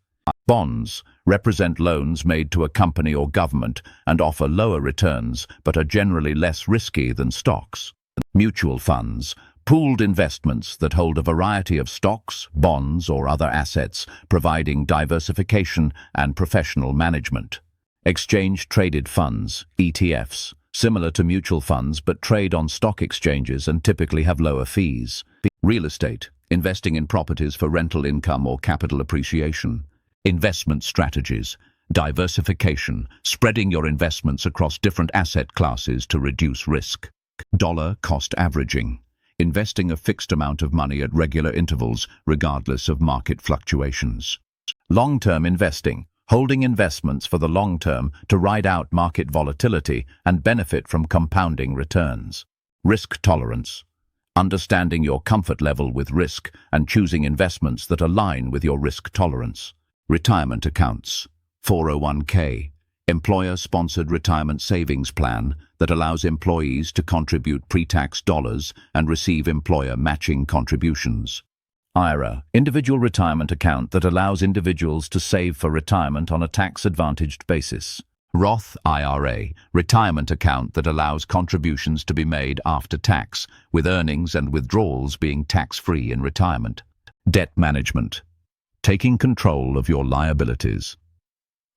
Bonds represent loans made to a company or government and offer lower returns but are generally less risky than stocks. Mutual funds. Pooled investments that hold a variety of stocks, bonds, or other assets, providing diversification and professional management. Exchange-traded funds, ETFs, similar to mutual funds but trade on stock exchanges and typically have lower fees. Real estate, investing in properties for rental income or capital appreciation. Investment strategies, diversification, spreading your investments across different asset classes to reduce risk. Dollar cost averaging, investing a fixed amount of money at regular intervals regardless of market fluctuations. Long-term investing, holding investments for the long term to ride out market volatility and benefit from compounding returns. Risk tolerance, understanding your comfort level with risk and choosing investments that align with your risk tolerance. Retirement accounts, 401k, employer-sponsored retirement savings plan that allows employees to contribute pre-tax dollars and receive employer matching contributions. IRA, individual retirement account that allows individuals to save for retirement on a tax-advantaged basis. Roth IRA, retirement account that allows contributions to be made after tax, with earnings and withdrawals being tax-free in retirement. Debt management, taking control of your liabilities.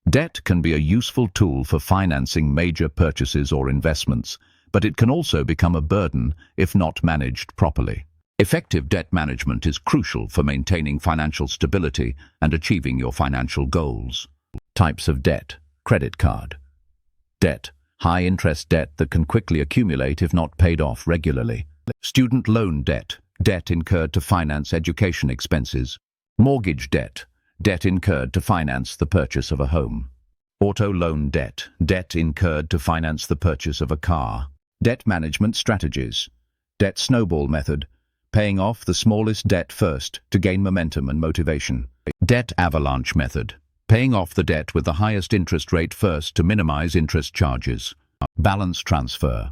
Debt can be a useful tool for financing major purchases or investments, but it can also become a burden if not managed properly. Effective debt management is crucial for maintaining financial stability and achieving your financial goals. Types of debt. Credit card. Debt. High-interest debt that can quickly accumulate if not paid off regularly. Student loan debt. Debt incurred to finance education expenses. Mortgage debt. Debt incurred to finance the purchase of a home. Auto loan debt. Debt incurred to finance the purchase of a car. Debt management strategies. Debt snowball method. Paying off the smallest debt first to gain momentum and motivation. Debt avalanche method. Paying off the debt with the highest interest rate first to minimize interest charges. Balance transfer.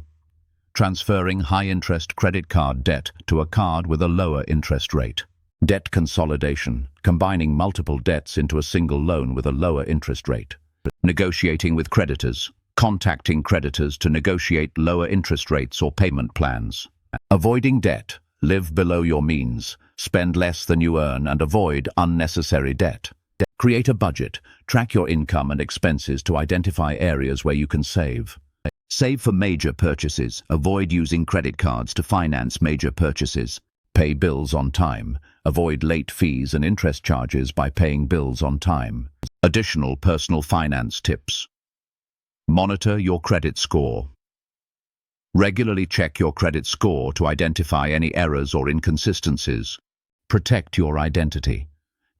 Transferring high-interest credit card debt to a card with a lower interest rate. Debt consolidation. Combining multiple debts into a single loan with a lower interest rate. Negotiating with creditors. Contacting creditors to negotiate lower interest rates or payment plans. Avoiding debt. Live below your means, spend less than you earn, and avoid unnecessary debt. Create a budget. Track your income and expenses to identify areas where you can save. Save for major purchases. Avoid using credit cards to finance major purchases. Pay bills on time. Avoid late fees and interest charges by paying bills on time. Additional personal finance tips. Monitor your credit score. Regularly check your credit score to identify any errors or inconsistencies. Protect your identity.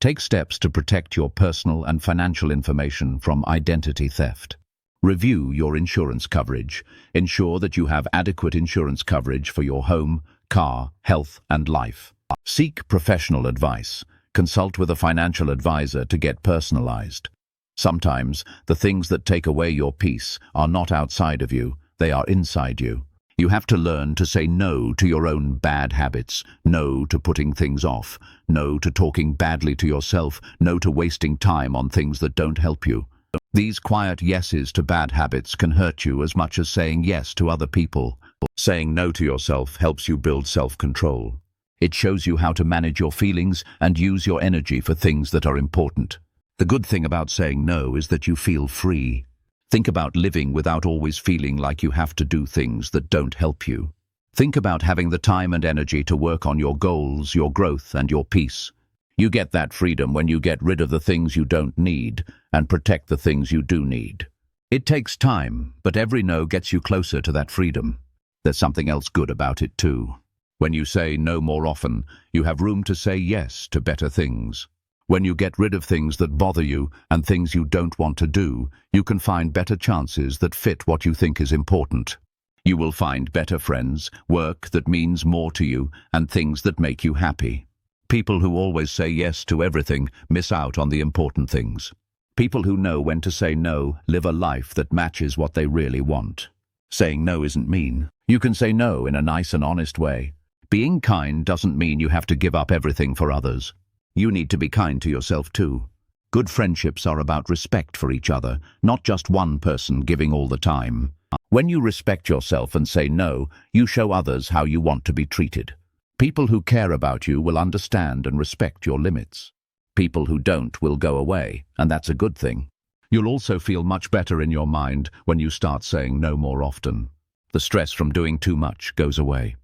Take steps to protect your personal and financial information from identity theft. Review your insurance coverage. Ensure that you have adequate insurance coverage for your home, car, health, and life. Seek professional advice. Consult with a financial advisor to get personalized. Sometimes, the things that take away your peace are not outside of you. They are inside you. You have to learn to say no to your own bad habits, no to putting things off, no to talking badly to yourself, no to wasting time on things that don't help you. These quiet yeses to bad habits can hurt you as much as saying yes to other people. Saying no to yourself helps you build self-control. It shows you how to manage your feelings and use your energy for things that are important. The good thing about saying no is that you feel free. Think about living without always feeling like you have to do things that don't help you. Think about having the time and energy to work on your goals, your growth, and your peace. You get that freedom when you get rid of the things you don't need and protect the things you do need. It takes time, but every no gets you closer to that freedom. There's something else good about it too. When you say no more often, you have room to say yes to better things. When you get rid of things that bother you and things you don't want to do, you can find better chances that fit what you think is important. You will find better friends, work that means more to you, and things that make you happy. People who always say yes to everything miss out on the important things. People who know when to say no live a life that matches what they really want. Saying no isn't mean. You can say no in a nice and honest way. Being kind doesn't mean you have to give up everything for others. You need to be kind to yourself too. Good friendships are about respect for each other, not just one person giving all the time. When you respect yourself and say no, you show others how you want to be treated. People who care about you will understand and respect your limits. People who don't will go away, and that's a good thing. You'll also feel much better in your mind when you start saying no more often. The stress from doing too much goes away.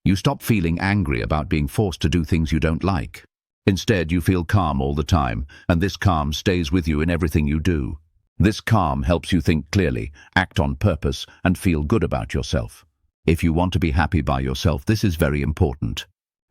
You stop feeling angry about being forced to do things you don't like. Instead, you feel calm all the time, and this calm stays with you in everything you do. This calm helps you think clearly, act on purpose, and feel good about yourself. If you want to be happy by yourself, this is very important.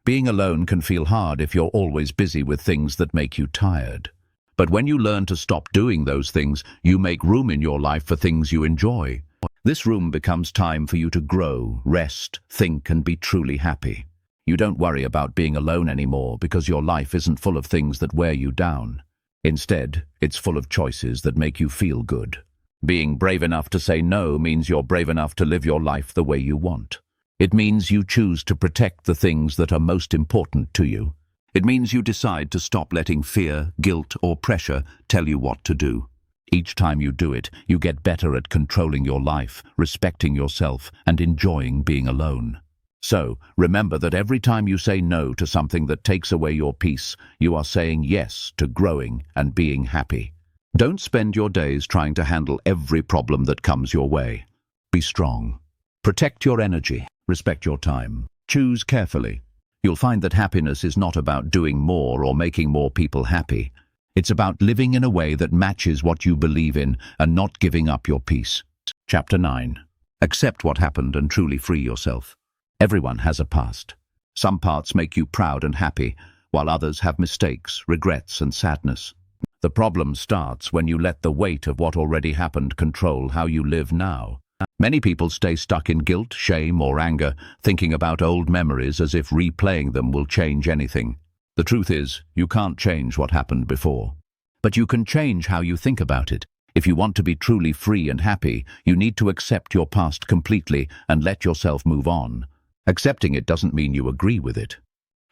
Being alone can feel hard if you're always busy with things that make you tired. But when you learn to stop doing those things, you make room in your life for things you enjoy. This room becomes time for you to grow, rest, think, and be truly happy. You don't worry about being alone anymore because your life isn't full of things that wear you down. Instead, it's full of choices that make you feel good. Being brave enough to say no means you're brave enough to live your life the way you want. It means you choose to protect the things that are most important to you. It means you decide to stop letting fear, guilt, or pressure tell you what to do. Each time you do it, you get better at controlling your life, respecting yourself, and enjoying being alone. So, remember that every time you say no to something that takes away your peace, you are saying yes to growing and being happy. Don't spend your days trying to handle every problem that comes your way. Be strong. Protect your energy. Respect your time. Choose carefully. You'll find that happiness is not about doing more or making more people happy. It's about living in a way that matches what you believe in and not giving up your peace. Chapter 9. Accept what happened and truly free yourself. Everyone has a past. Some parts make you proud and happy, while others have mistakes, regrets, and sadness. The problem starts when you let the weight of what already happened control how you live now. Many people stay stuck in guilt, shame, or anger, thinking about old memories as if replaying them will change anything. The truth is, you can't change what happened before. But you can change how you think about it. If you want to be truly free and happy, you need to accept your past completely and let yourself move on. Accepting it doesn't mean you agree with it.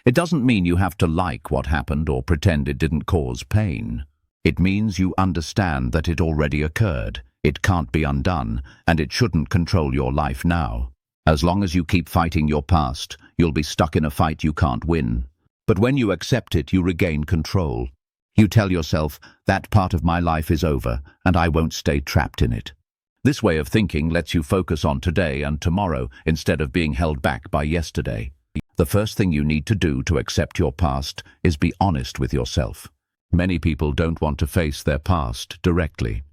It doesn't mean you have to like what happened or pretend it didn't cause pain. It means you understand that it already occurred. It can't be undone, and it shouldn't control your life now. As long as you keep fighting your past, you'll be stuck in a fight you can't win. But when you accept it, you regain control. You tell yourself, that part of my life is over, and I won't stay trapped in it. This way of thinking lets you focus on today and tomorrow instead of being held back by yesterday. The first thing you need to do to accept your past is be honest with yourself. Many people don't want to face their past directly.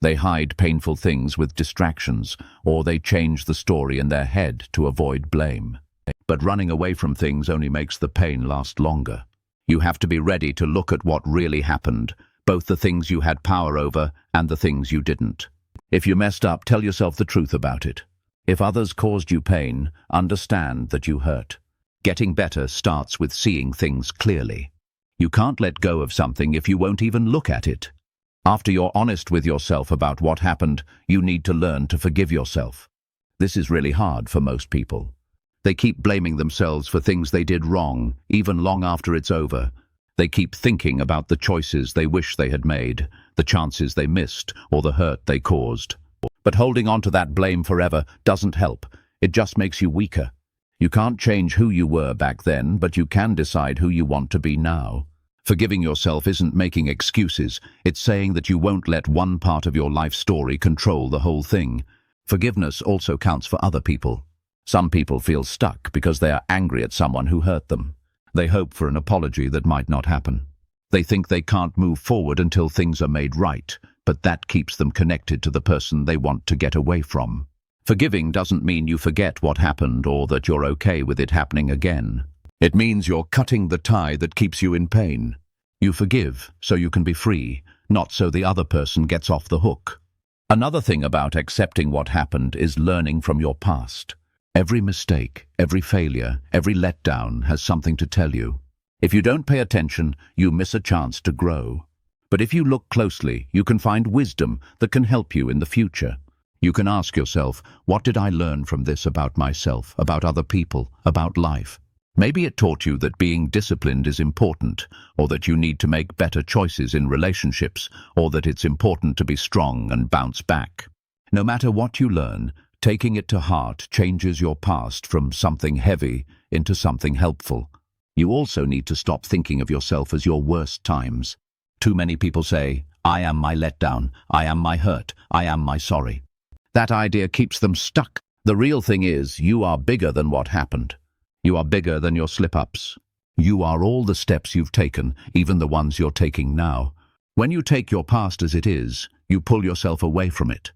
They hide painful things with distractions, or they change the story in their head to avoid blame. But running away from things only makes the pain last longer. You have to be ready to look at what really happened, both the things you had power over and the things you didn't. If you messed up, tell yourself the truth about it. If others caused you pain, understand that you hurt. Getting better starts with seeing things clearly. You can't let go of something if you won't even look at it. After you're honest with yourself about what happened, you need to learn to forgive yourself. This is really hard for most people. They keep blaming themselves for things they did wrong, even long after it's over. They keep thinking about the choices they wish they had made, the chances they missed, or the hurt they caused. But holding on to that blame forever doesn't help. It just makes you weaker. You can't change who you were back then, but you can decide who you want to be now. Forgiving yourself isn't making excuses. It's saying that you won't let one part of your life story control the whole thing. Forgiveness also counts for other people. Some people feel stuck because they are angry at someone who hurt them. They hope for an apology that might not happen. They think they can't move forward until things are made right, but that keeps them connected to the person they want to get away from. Forgiving doesn't mean you forget what happened or that you're okay with it happening again. It means you're cutting the tie that keeps you in pain. You forgive so you can be free, not so the other person gets off the hook. Another thing about accepting what happened is learning from your past. Every mistake, every failure, every letdown has something to tell you. If you don't pay attention, you miss a chance to grow. But if you look closely, you can find wisdom that can help you in the future. You can ask yourself, what did I learn from this about myself, about other people, about life? Maybe it taught you that being disciplined is important, or that you need to make better choices in relationships, or that it's important to be strong and bounce back. No matter what you learn, taking it to heart changes your past from something heavy into something helpful. You also need to stop thinking of yourself as your worst times. Too many people say, I am my letdown. I am my hurt. I am my sorry. That idea keeps them stuck. The real thing is, you are bigger than what happened. You are bigger than your slip-ups. You are all the steps you've taken, even the ones you're taking now. When you take your past as it is, you pull yourself away from it.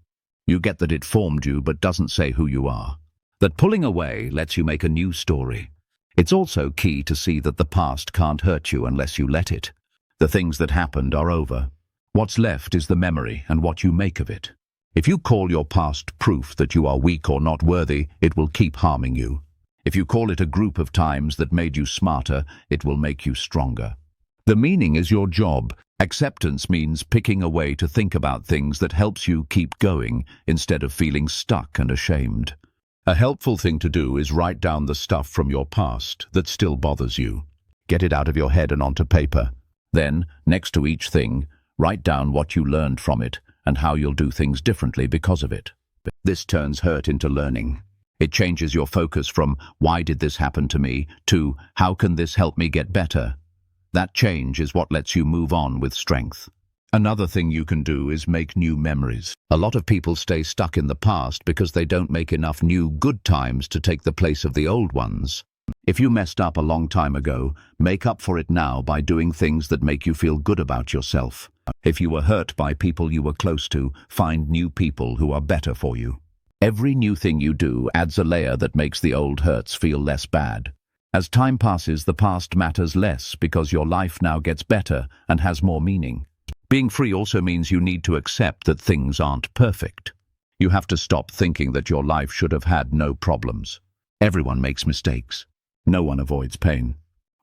You get that it formed you but doesn't say who you are. That pulling away lets you make a new story. It's also key to see that the past can't hurt you unless you let it. The things that happened are over. What's left is the memory and what you make of it. If you call your past proof that you are weak or not worthy, it will keep harming you. If you call it a group of times that made you smarter, it will make you stronger. The meaning is your job. Acceptance means picking a way to think about things that helps you keep going instead of feeling stuck and ashamed. A helpful thing to do is write down the stuff from your past that still bothers you. Get it out of your head and onto paper. Then, next to each thing, write down what you learned from it and how you'll do things differently because of it. This turns hurt into learning. It changes your focus from "why did this happen to me" to "how can this help me get better?" That change is what lets you move on with strength. Another thing you can do is make new memories. A lot of people stay stuck in the past because they don't make enough new good times to take the place of the old ones. If you messed up a long time ago, make up for it now by doing things that make you feel good about yourself. If you were hurt by people you were close to, find new people who are better for you. Every new thing you do adds a layer that makes the old hurts feel less bad. As time passes, the past matters less because your life now gets better and has more meaning. Being free also means you need to accept that things aren't perfect. You have to stop thinking that your life should have had no problems. Everyone makes mistakes. No one avoids pain.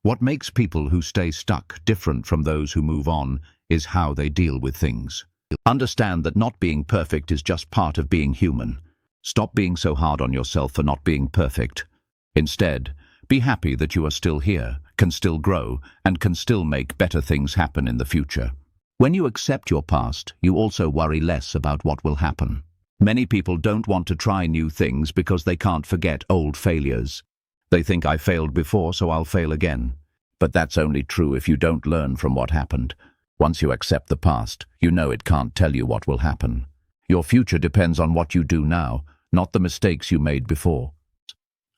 What makes people who stay stuck different from those who move on is how they deal with things. Understand that not being perfect is just part of being human. Stop being so hard on yourself for not being perfect. Instead, be happy that you are still here, can still grow, and can still make better things happen in the future. When you accept your past, you also worry less about what will happen. Many people don't want to try new things because they can't forget old failures. They think, "I failed before, so I'll fail again." But that's only true if you don't learn from what happened. Once you accept the past, you know it can't tell you what will happen. Your future depends on what you do now, not the mistakes you made before.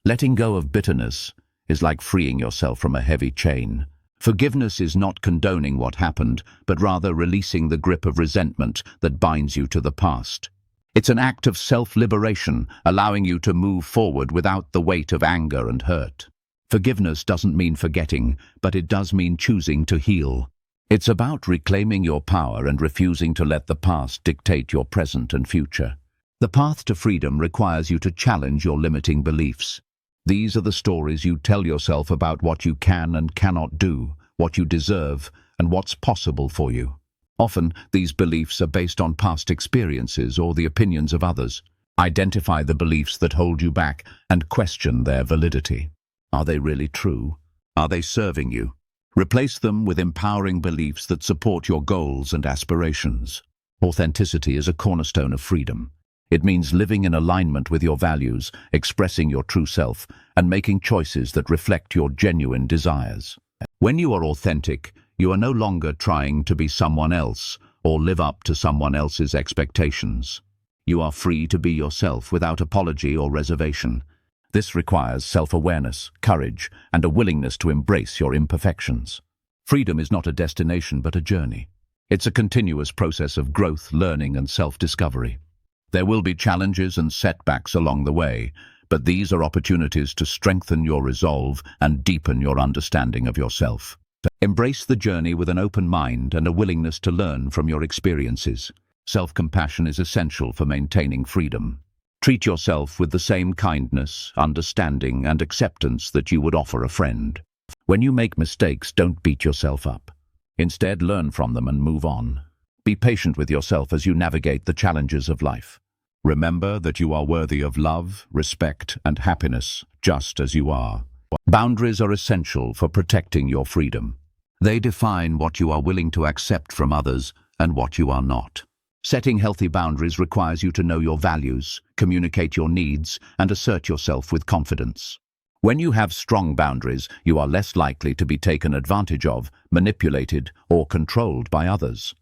Letting go of bitterness is like freeing yourself from a heavy chain. Forgiveness is not condoning what happened, but rather releasing the grip of resentment that binds you to the past. It's an act of self-liberation, allowing you to move forward without the weight of anger and hurt. Forgiveness doesn't mean forgetting, but it does mean choosing to heal. It's about reclaiming your power and refusing to let the past dictate your present and future. The path to freedom requires you to challenge your limiting beliefs. These are the stories you tell yourself about what you can and cannot do, what you deserve, and what's possible for you. Often, these beliefs are based on past experiences or the opinions of others. Identify the beliefs that hold you back and question their validity. Are they really true? Are they serving you? Replace them with empowering beliefs that support your goals and aspirations. Authenticity is a cornerstone of freedom. It means living in alignment with your values, expressing your true self, and making choices that reflect your genuine desires. When you are authentic, you are no longer trying to be someone else or live up to someone else's expectations. You are free to be yourself without apology or reservation. This requires self-awareness, courage, and a willingness to embrace your imperfections. Freedom is not a destination but a journey. It's a continuous process of growth, learning, and self-discovery. There will be challenges and setbacks along the way, but these are opportunities to strengthen your resolve and deepen your understanding of yourself. Embrace the journey with an open mind and a willingness to learn from your experiences. Self-compassion is essential for maintaining freedom. Treat yourself with the same kindness, understanding, and acceptance that you would offer a friend. When you make mistakes, don't beat yourself up. Instead, learn from them and move on. Be patient with yourself as you navigate the challenges of life. Remember that you are worthy of love, respect, and happiness, just as you are. Boundaries are essential for protecting your freedom. They define what you are willing to accept from others and what you are not. Setting healthy boundaries requires you to know your values, communicate your needs, and assert yourself with confidence. When you have strong boundaries, you are less likely to be taken advantage of, manipulated, or controlled by others.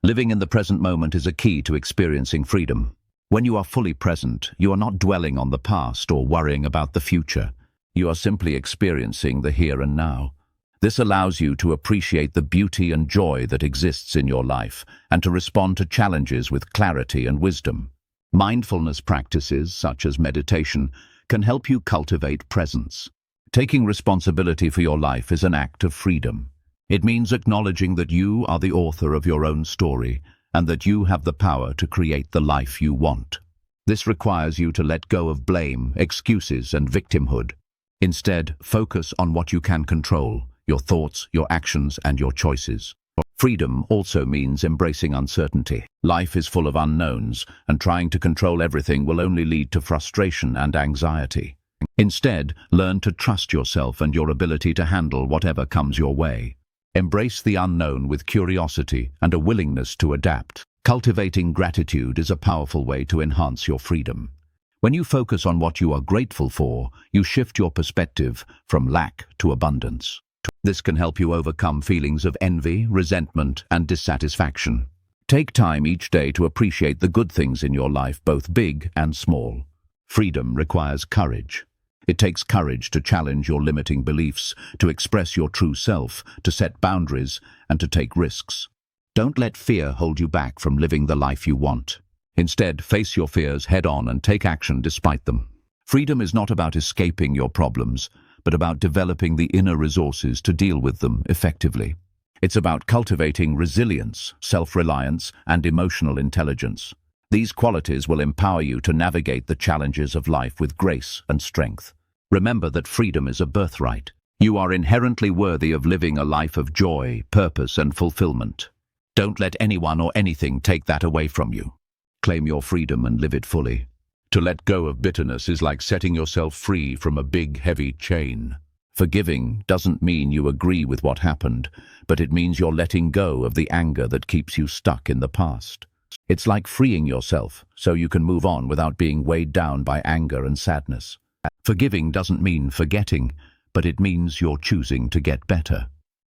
Living in the present moment is a key to experiencing freedom. When you are fully present, you are not dwelling on the past or worrying about the future. You are simply experiencing the here and now. This allows you to appreciate the beauty and joy that exists in your life and to respond to challenges with clarity and wisdom. Mindfulness practices, such as meditation, can help you cultivate presence. Taking responsibility for your life is an act of freedom. It means acknowledging that you are the author of your own story and that you have the power to create the life you want. This requires you to let go of blame, excuses, and victimhood. Instead, focus on what you can control: your thoughts, your actions, and your choices. Freedom also means embracing uncertainty. Life is full of unknowns, and trying to control everything will only lead to frustration and anxiety. Instead, learn to trust yourself and your ability to handle whatever comes your way. Embrace the unknown with curiosity and a willingness to adapt. Cultivating gratitude is a powerful way to enhance your freedom. When you focus on what you are grateful for, you shift your perspective from lack to abundance. This can help you overcome feelings of envy, resentment, and dissatisfaction. Take time each day to appreciate the good things in your life, both big and small. Freedom requires courage. It takes courage to challenge your limiting beliefs, to express your true self, to set boundaries, and to take risks. Don't let fear hold you back from living the life you want. Instead, face your fears head-on and take action despite them. Freedom is not about escaping your problems, but about developing the inner resources to deal with them effectively. It's about cultivating resilience, self-reliance, and emotional intelligence. These qualities will empower you to navigate the challenges of life with grace and strength. Remember that freedom is a birthright. You are inherently worthy of living a life of joy, purpose, and fulfillment. Don't let anyone or anything take that away from you. Claim your freedom and live it fully. To let go of bitterness is like setting yourself free from a big, heavy chain. Forgiving doesn't mean you agree with what happened, but it means you're letting go of the anger that keeps you stuck in the past. It's like freeing yourself so you can move on without being weighed down by anger and sadness. Forgiving doesn't mean forgetting, but it means you're choosing to get better.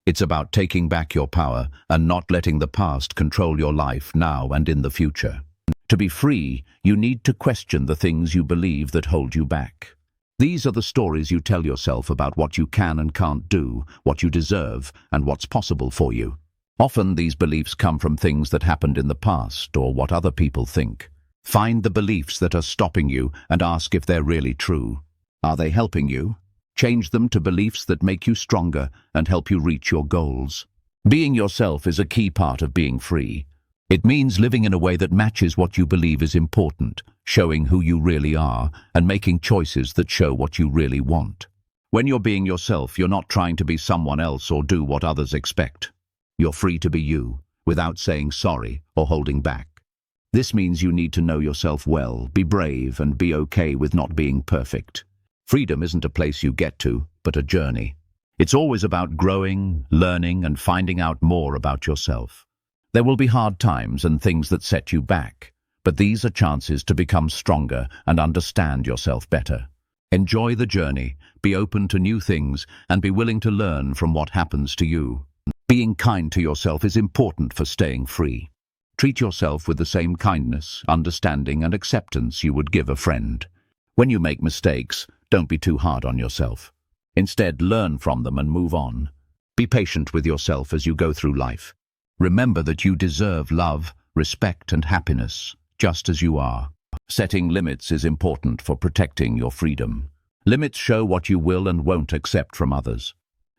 It's about taking back your power and not letting the past control your life now and in the future. To be free, you need to question the things you believe that hold you back. These are the stories you tell yourself about what you can and can't do, what you deserve, and what's possible for you. Often these beliefs come from things that happened in the past or what other people think. Find the beliefs that are stopping you and ask if they're really true. Are they helping you? Change them to beliefs that make you stronger and help you reach your goals. Being yourself is a key part of being free. It means living in a way that matches what you believe is important, showing who you really are, and making choices that show what you really want. When you're being yourself, you're not trying to be someone else or do what others expect. You're free to be you, without saying sorry or holding back. This means you need to know yourself well, be brave, and be okay with not being perfect. Freedom isn't a place you get to, but a journey. It's always about growing, learning, and finding out more about yourself. There will be hard times and things that set you back, but these are chances to become stronger and understand yourself better. Enjoy the journey, be open to new things, and be willing to learn from what happens to you. Being kind to yourself is important for staying free. Treat yourself with the same kindness, understanding, and acceptance you would give a friend. When you make mistakes, don't be too hard on yourself. Instead, learn from them and move on. Be patient with yourself as you go through life. Remember that you deserve love, respect, and happiness, just as you are. Setting limits is important for protecting your freedom. Limits show what you will and won't accept from others.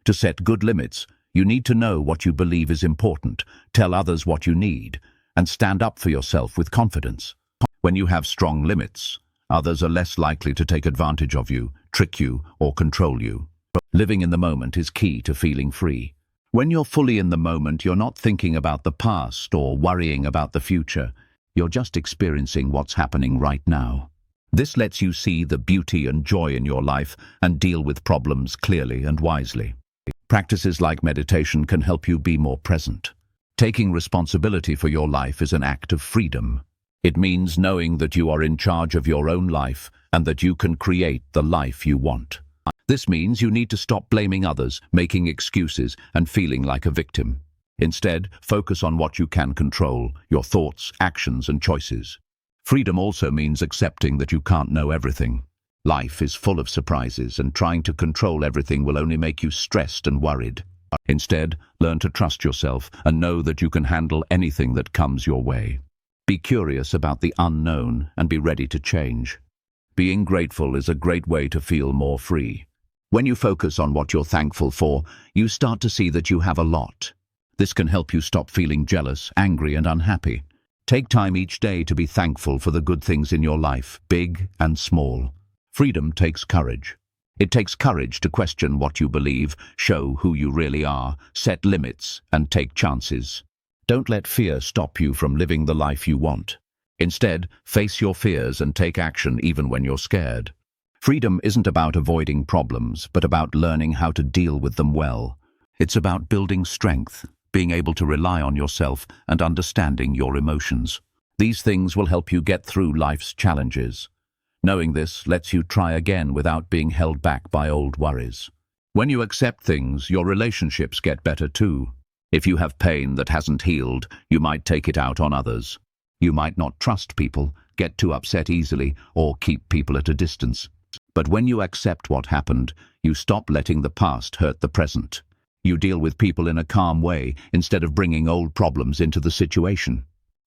To set good limits, you need to know what you believe is important, tell others what you need, and stand up for yourself with confidence. When you have strong limits, others are less likely to take advantage of you, trick you, or control you. Living in the moment is key to feeling free. When you're fully in the moment, you're not thinking about the past or worrying about the future. You're just experiencing what's happening right now. This lets you see the beauty and joy in your life and deal with problems clearly and wisely. Practices like meditation can help you be more present. Taking responsibility for your life is an act of freedom. It means knowing that you are in charge of your own life and that you can create the life you want. This means you need to stop blaming others, making excuses, and feeling like a victim. Instead, focus on what you can control, your thoughts, actions, and choices. Freedom also means accepting that you can't know everything. Life is full of surprises, and trying to control everything will only make you stressed and worried. Instead, learn to trust yourself and know that you can handle anything that comes your way. Be curious about the unknown and be ready to change. Being grateful is a great way to feel more free. When you focus on what you're thankful for, you start to see that you have a lot. This can help you stop feeling jealous, angry, and unhappy. Take time each day to be thankful for the good things in your life, big and small. Freedom takes courage. It takes courage to question what you believe, show who you really are, set limits, and take chances. Don't let fear stop you from living the life you want. Instead, face your fears and take action even when you're scared. Freedom isn't about avoiding problems, but about learning how to deal with them well. It's about building strength, being able to rely on yourself, and understanding your emotions. These things will help you get through life's challenges. Knowing this lets you try again without being held back by old worries. When you accept things, your relationships get better too. If you have pain that hasn't healed, you might take it out on others. You might not trust people, get too upset easily, or keep people at a distance. But when you accept what happened, you stop letting the past hurt the present. You deal with people in a calm way instead of bringing old problems into the situation.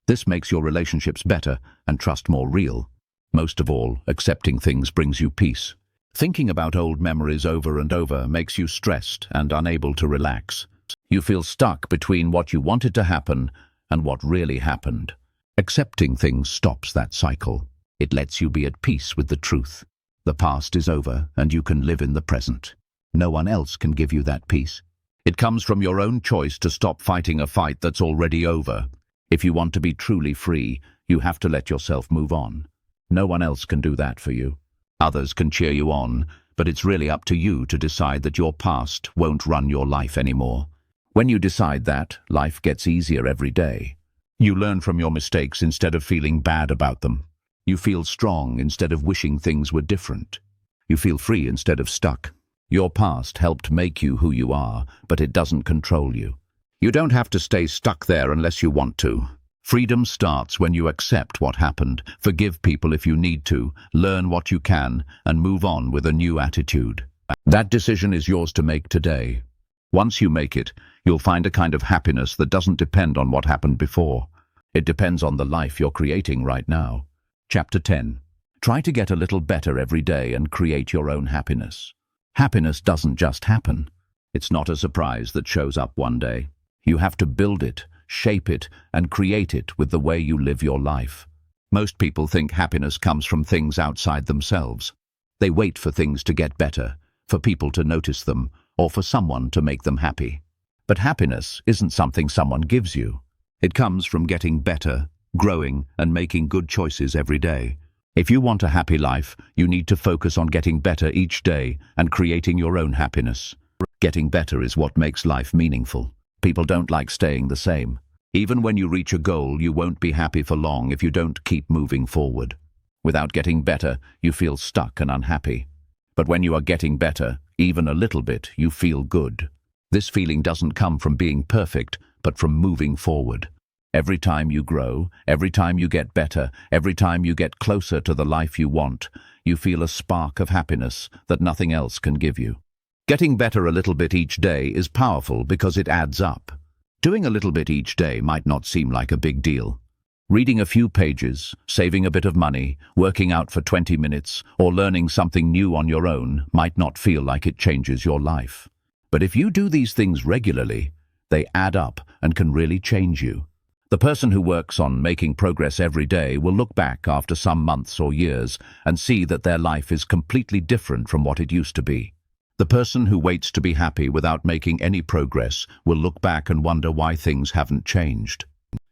This makes your relationships better and trust more real. Most of all, accepting things brings you peace. Thinking about old memories over and over makes you stressed and unable to relax. You feel stuck between what you wanted to happen and what really happened. Accepting things stops that cycle. It lets you be at peace with the truth. The past is over and you can live in the present. No one else can give you that peace. It comes from your own choice to stop fighting a fight that's already over. If you want to be truly free, you have to let yourself move on. No one else can do that for you. Others can cheer you on, but it's really up to you to decide that your past won't run your life anymore. When you decide that, life gets easier every day. You learn from your mistakes instead of feeling bad about them. You feel strong instead of wishing things were different. You feel free instead of stuck. Your past helped make you who you are, but it doesn't control you. You don't have to stay stuck there unless you want to. Freedom starts when you accept what happened, forgive people if you need to, learn what you can, and move on with a new attitude. That decision is yours to make today. Once you make it, you'll find a kind of happiness that doesn't depend on what happened before. It depends on the life you're creating right now. Chapter 10. Try to get a little better every day and create your own happiness. Happiness doesn't just happen. It's not a surprise that shows up one day. You have to build it, shape it, and create it with the way you live your life. Most people think happiness comes from things outside themselves. They wait for things to get better, for people to notice them, or for someone to make them happy. But happiness isn't something someone gives you. It comes from getting better, growing, and making good choices every day. If you want a happy life, you need to focus on getting better each day and creating your own happiness. Getting better is what makes life meaningful. People don't like staying the same. Even when you reach a goal, you won't be happy for long if you don't keep moving forward. Without getting better, you feel stuck and unhappy. But when you are getting better, even a little bit, you feel good. This feeling doesn't come from being perfect, but from moving forward. Every time you grow, every time you get better, every time you get closer to the life you want, you feel a spark of happiness that nothing else can give you. Getting better a little bit each day is powerful because it adds up. Doing a little bit each day might not seem like a big deal. Reading a few pages, saving a bit of money, working out for 20 minutes, or learning something new on your own might not feel like it changes your life. But if you do these things regularly, they add up and can really change you. The person who works on making progress every day will look back after some months or years and see that their life is completely different from what it used to be. The person who waits to be happy without making any progress will look back and wonder why things haven't changed.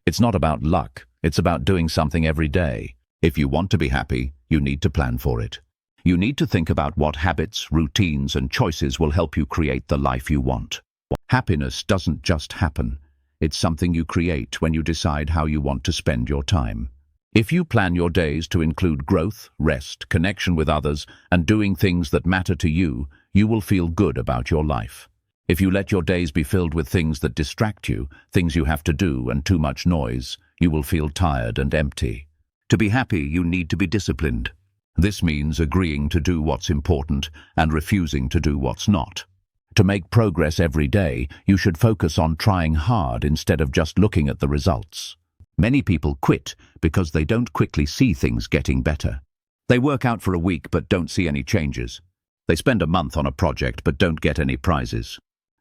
It's not about luck, it's about doing something every day. If you want to be happy, you need to plan for it. You need to think about what habits, routines, and choices will help you create the life you want. Happiness doesn't just happen. It's something you create when you decide how you want to spend your time. If you plan your days to include growth, rest, connection with others, and doing things that matter to you, you will feel good about your life. If you let your days be filled with things that distract you, things you have to do, and too much noise, you will feel tired and empty. To be happy, you need to be disciplined. This means agreeing to do what's important and refusing to do what's not. To make progress every day, you should focus on trying hard instead of just looking at the results. Many people quit because they don't quickly see things getting better. They work out for a week but don't see any changes. They spend a month on a project but don't get any prizes.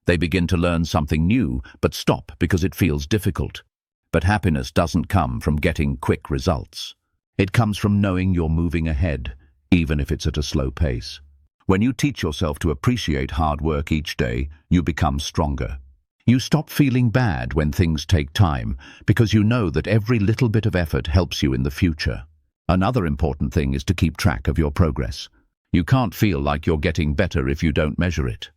They begin to learn something new but stop because it feels difficult. But happiness doesn't come from getting quick results. It comes from knowing you're moving ahead, even if it's at a slow pace. When you teach yourself to appreciate hard work each day, you become stronger. You stop feeling bad when things take time because you know that every little bit of effort helps you in the future. Another important thing is to keep track of your progress. You can't feel like you're getting better if you don't measure it.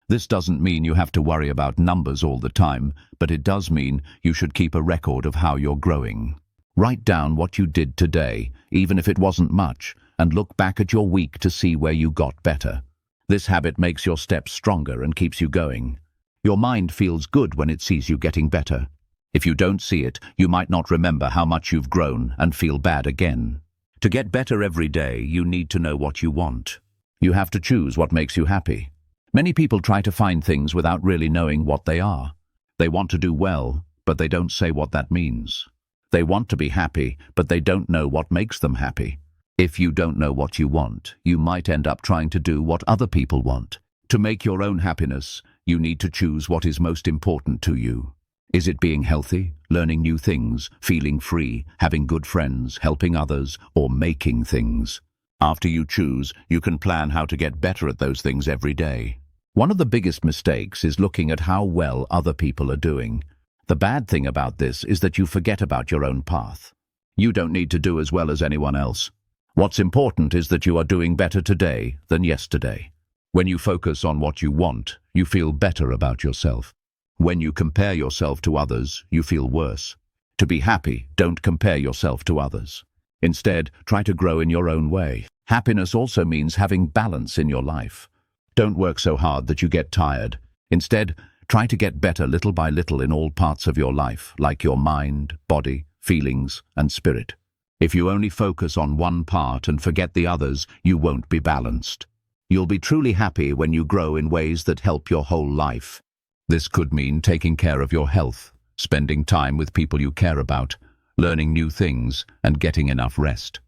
This doesn't mean you have to worry about numbers all the time, but it does mean you should keep a record of how you're growing. Write down what you did today, even if it wasn't much, and look back at your week to see where you got better. This habit makes your steps stronger and keeps you going. Your mind feels good when it sees you getting better. If you don't see it, you might not remember how much you've grown and feel bad again. To get better every day, you need to know what you want. You have to choose what makes you happy. Many people try to find things without really knowing what they are. They want to do well, but they don't say what that means. They want to be happy, but they don't know what makes them happy. If you don't know what you want, you might end up trying to do what other people want. To make your own happiness, you need to choose what is most important to you. Is it being healthy, learning new things, feeling free, having good friends, helping others, or making things? After you choose, you can plan how to get better at those things every day. One of the biggest mistakes is looking at how well other people are doing. The bad thing about this is that you forget about your own path. You don't need to do as well as anyone else. What's important is that you are doing better today than yesterday. When you focus on what you want, you feel better about yourself. When you compare yourself to others, you feel worse. To be happy, don't compare yourself to others. Instead, try to grow in your own way. Happiness also means having balance in your life. Don't work so hard that you get tired. Instead, try to get better little by little in all parts of your life, like your mind, body, feelings, and spirit. If you only focus on one part and forget the others, you won't be balanced. You'll be truly happy when you grow in ways that help your whole life. This could mean taking care of your health, spending time with people you care about, learning new things, and getting enough rest.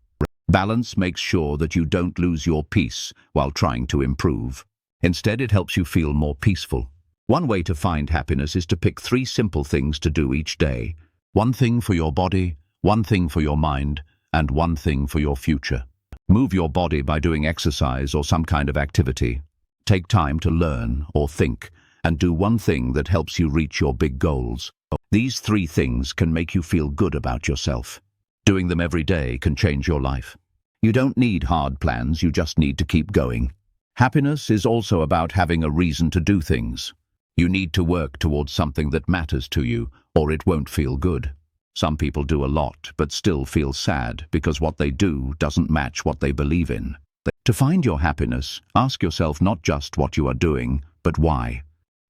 Balance makes sure that you don't lose your peace while trying to improve. Instead, it helps you feel more peaceful. One way to find happiness is to pick 3 simple things to do each day. 1 thing for your body, 1 thing for your mind, and 1 thing for your future. Move your body by doing exercise or some kind of activity. Take time to learn or think, and do 1 thing that helps you reach your big goals. These 3 things can make you feel good about yourself. Doing them every day can change your life. You don't need hard plans, you just need to keep going. Happiness is also about having a reason to do things. You need to work towards something that matters to you, or it won't feel good. Some people do a lot, but still feel sad because what they do doesn't match what they believe in. To find your happiness, ask yourself not just what you are doing, but why.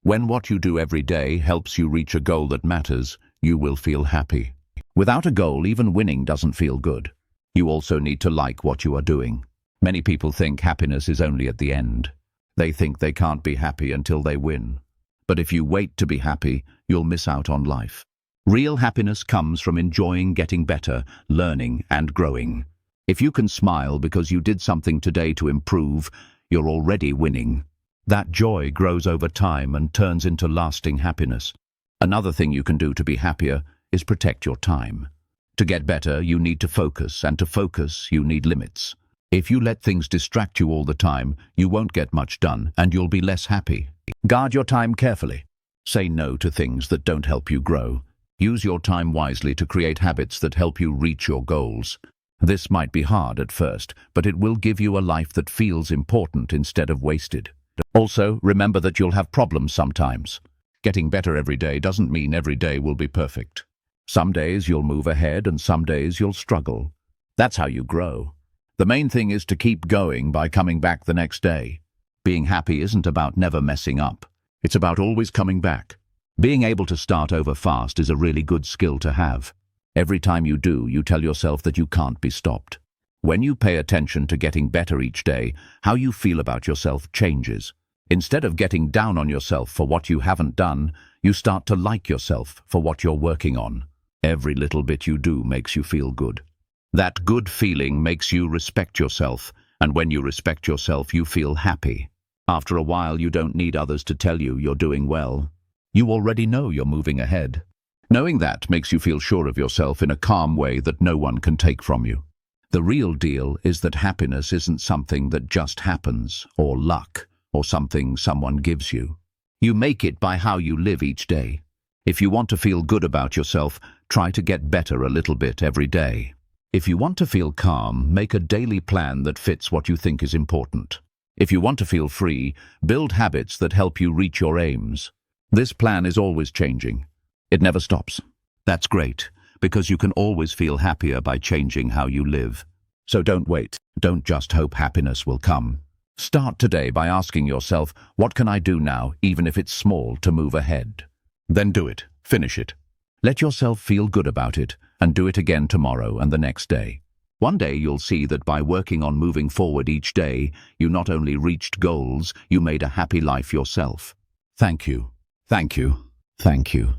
When what you do every day helps you reach a goal that matters, you will feel happy. Without a goal, even winning doesn't feel good. You also need to like what you are doing. Many people think happiness is only at the end. They think they can't be happy until they win. But if you wait to be happy, you'll miss out on life. Real happiness comes from enjoying getting better, learning, and growing. If you can smile because you did something today to improve, you're already winning. That joy grows over time and turns into lasting happiness. Another thing you can do to be happier is protect your time. To get better, you need to focus, and to focus, you need limits. If you let things distract you all the time, you won't get much done, and you'll be less happy. Guard your time carefully. Say no to things that don't help you grow. Use your time wisely to create habits that help you reach your goals. This might be hard at first, but it will give you a life that feels important instead of wasted. Also, remember that you'll have problems sometimes. Getting better every day doesn't mean every day will be perfect. Some days you'll move ahead and some days you'll struggle. That's how you grow. The main thing is to keep going by coming back the next day. Being happy isn't about never messing up. It's about always coming back. Being able to start over fast is a really good skill to have. Every time you do, you tell yourself that you can't be stopped. When you pay attention to getting better each day, how you feel about yourself changes. Instead of getting down on yourself for what you haven't done, you start to like yourself for what you're working on. Every little bit you do makes you feel good. That good feeling makes you respect yourself, and when you respect yourself, you feel happy. After a while, you don't need others to tell you you're doing well. You already know you're moving ahead. Knowing that makes you feel sure of yourself in a calm way that no one can take from you. The real deal is that happiness isn't something that just happens, or luck, or something someone gives you. You make it by how you live each day. If you want to feel good about yourself, try to get better a little bit every day. If you want to feel calm, make a daily plan that fits what you think is important. If you want to feel free, build habits that help you reach your aims. This plan is always changing. It never stops. That's great, because you can always feel happier by changing how you live. So don't wait. Don't just hope happiness will come. Start today by asking yourself, what can I do now, even if it's small, to move ahead? Then do it. Finish it. Let yourself feel good about it, and do it again tomorrow and the next day. One day you'll see that by working on moving forward each day, you not only reached goals, you made a happy life yourself. Thank you. Thank you. Thank you.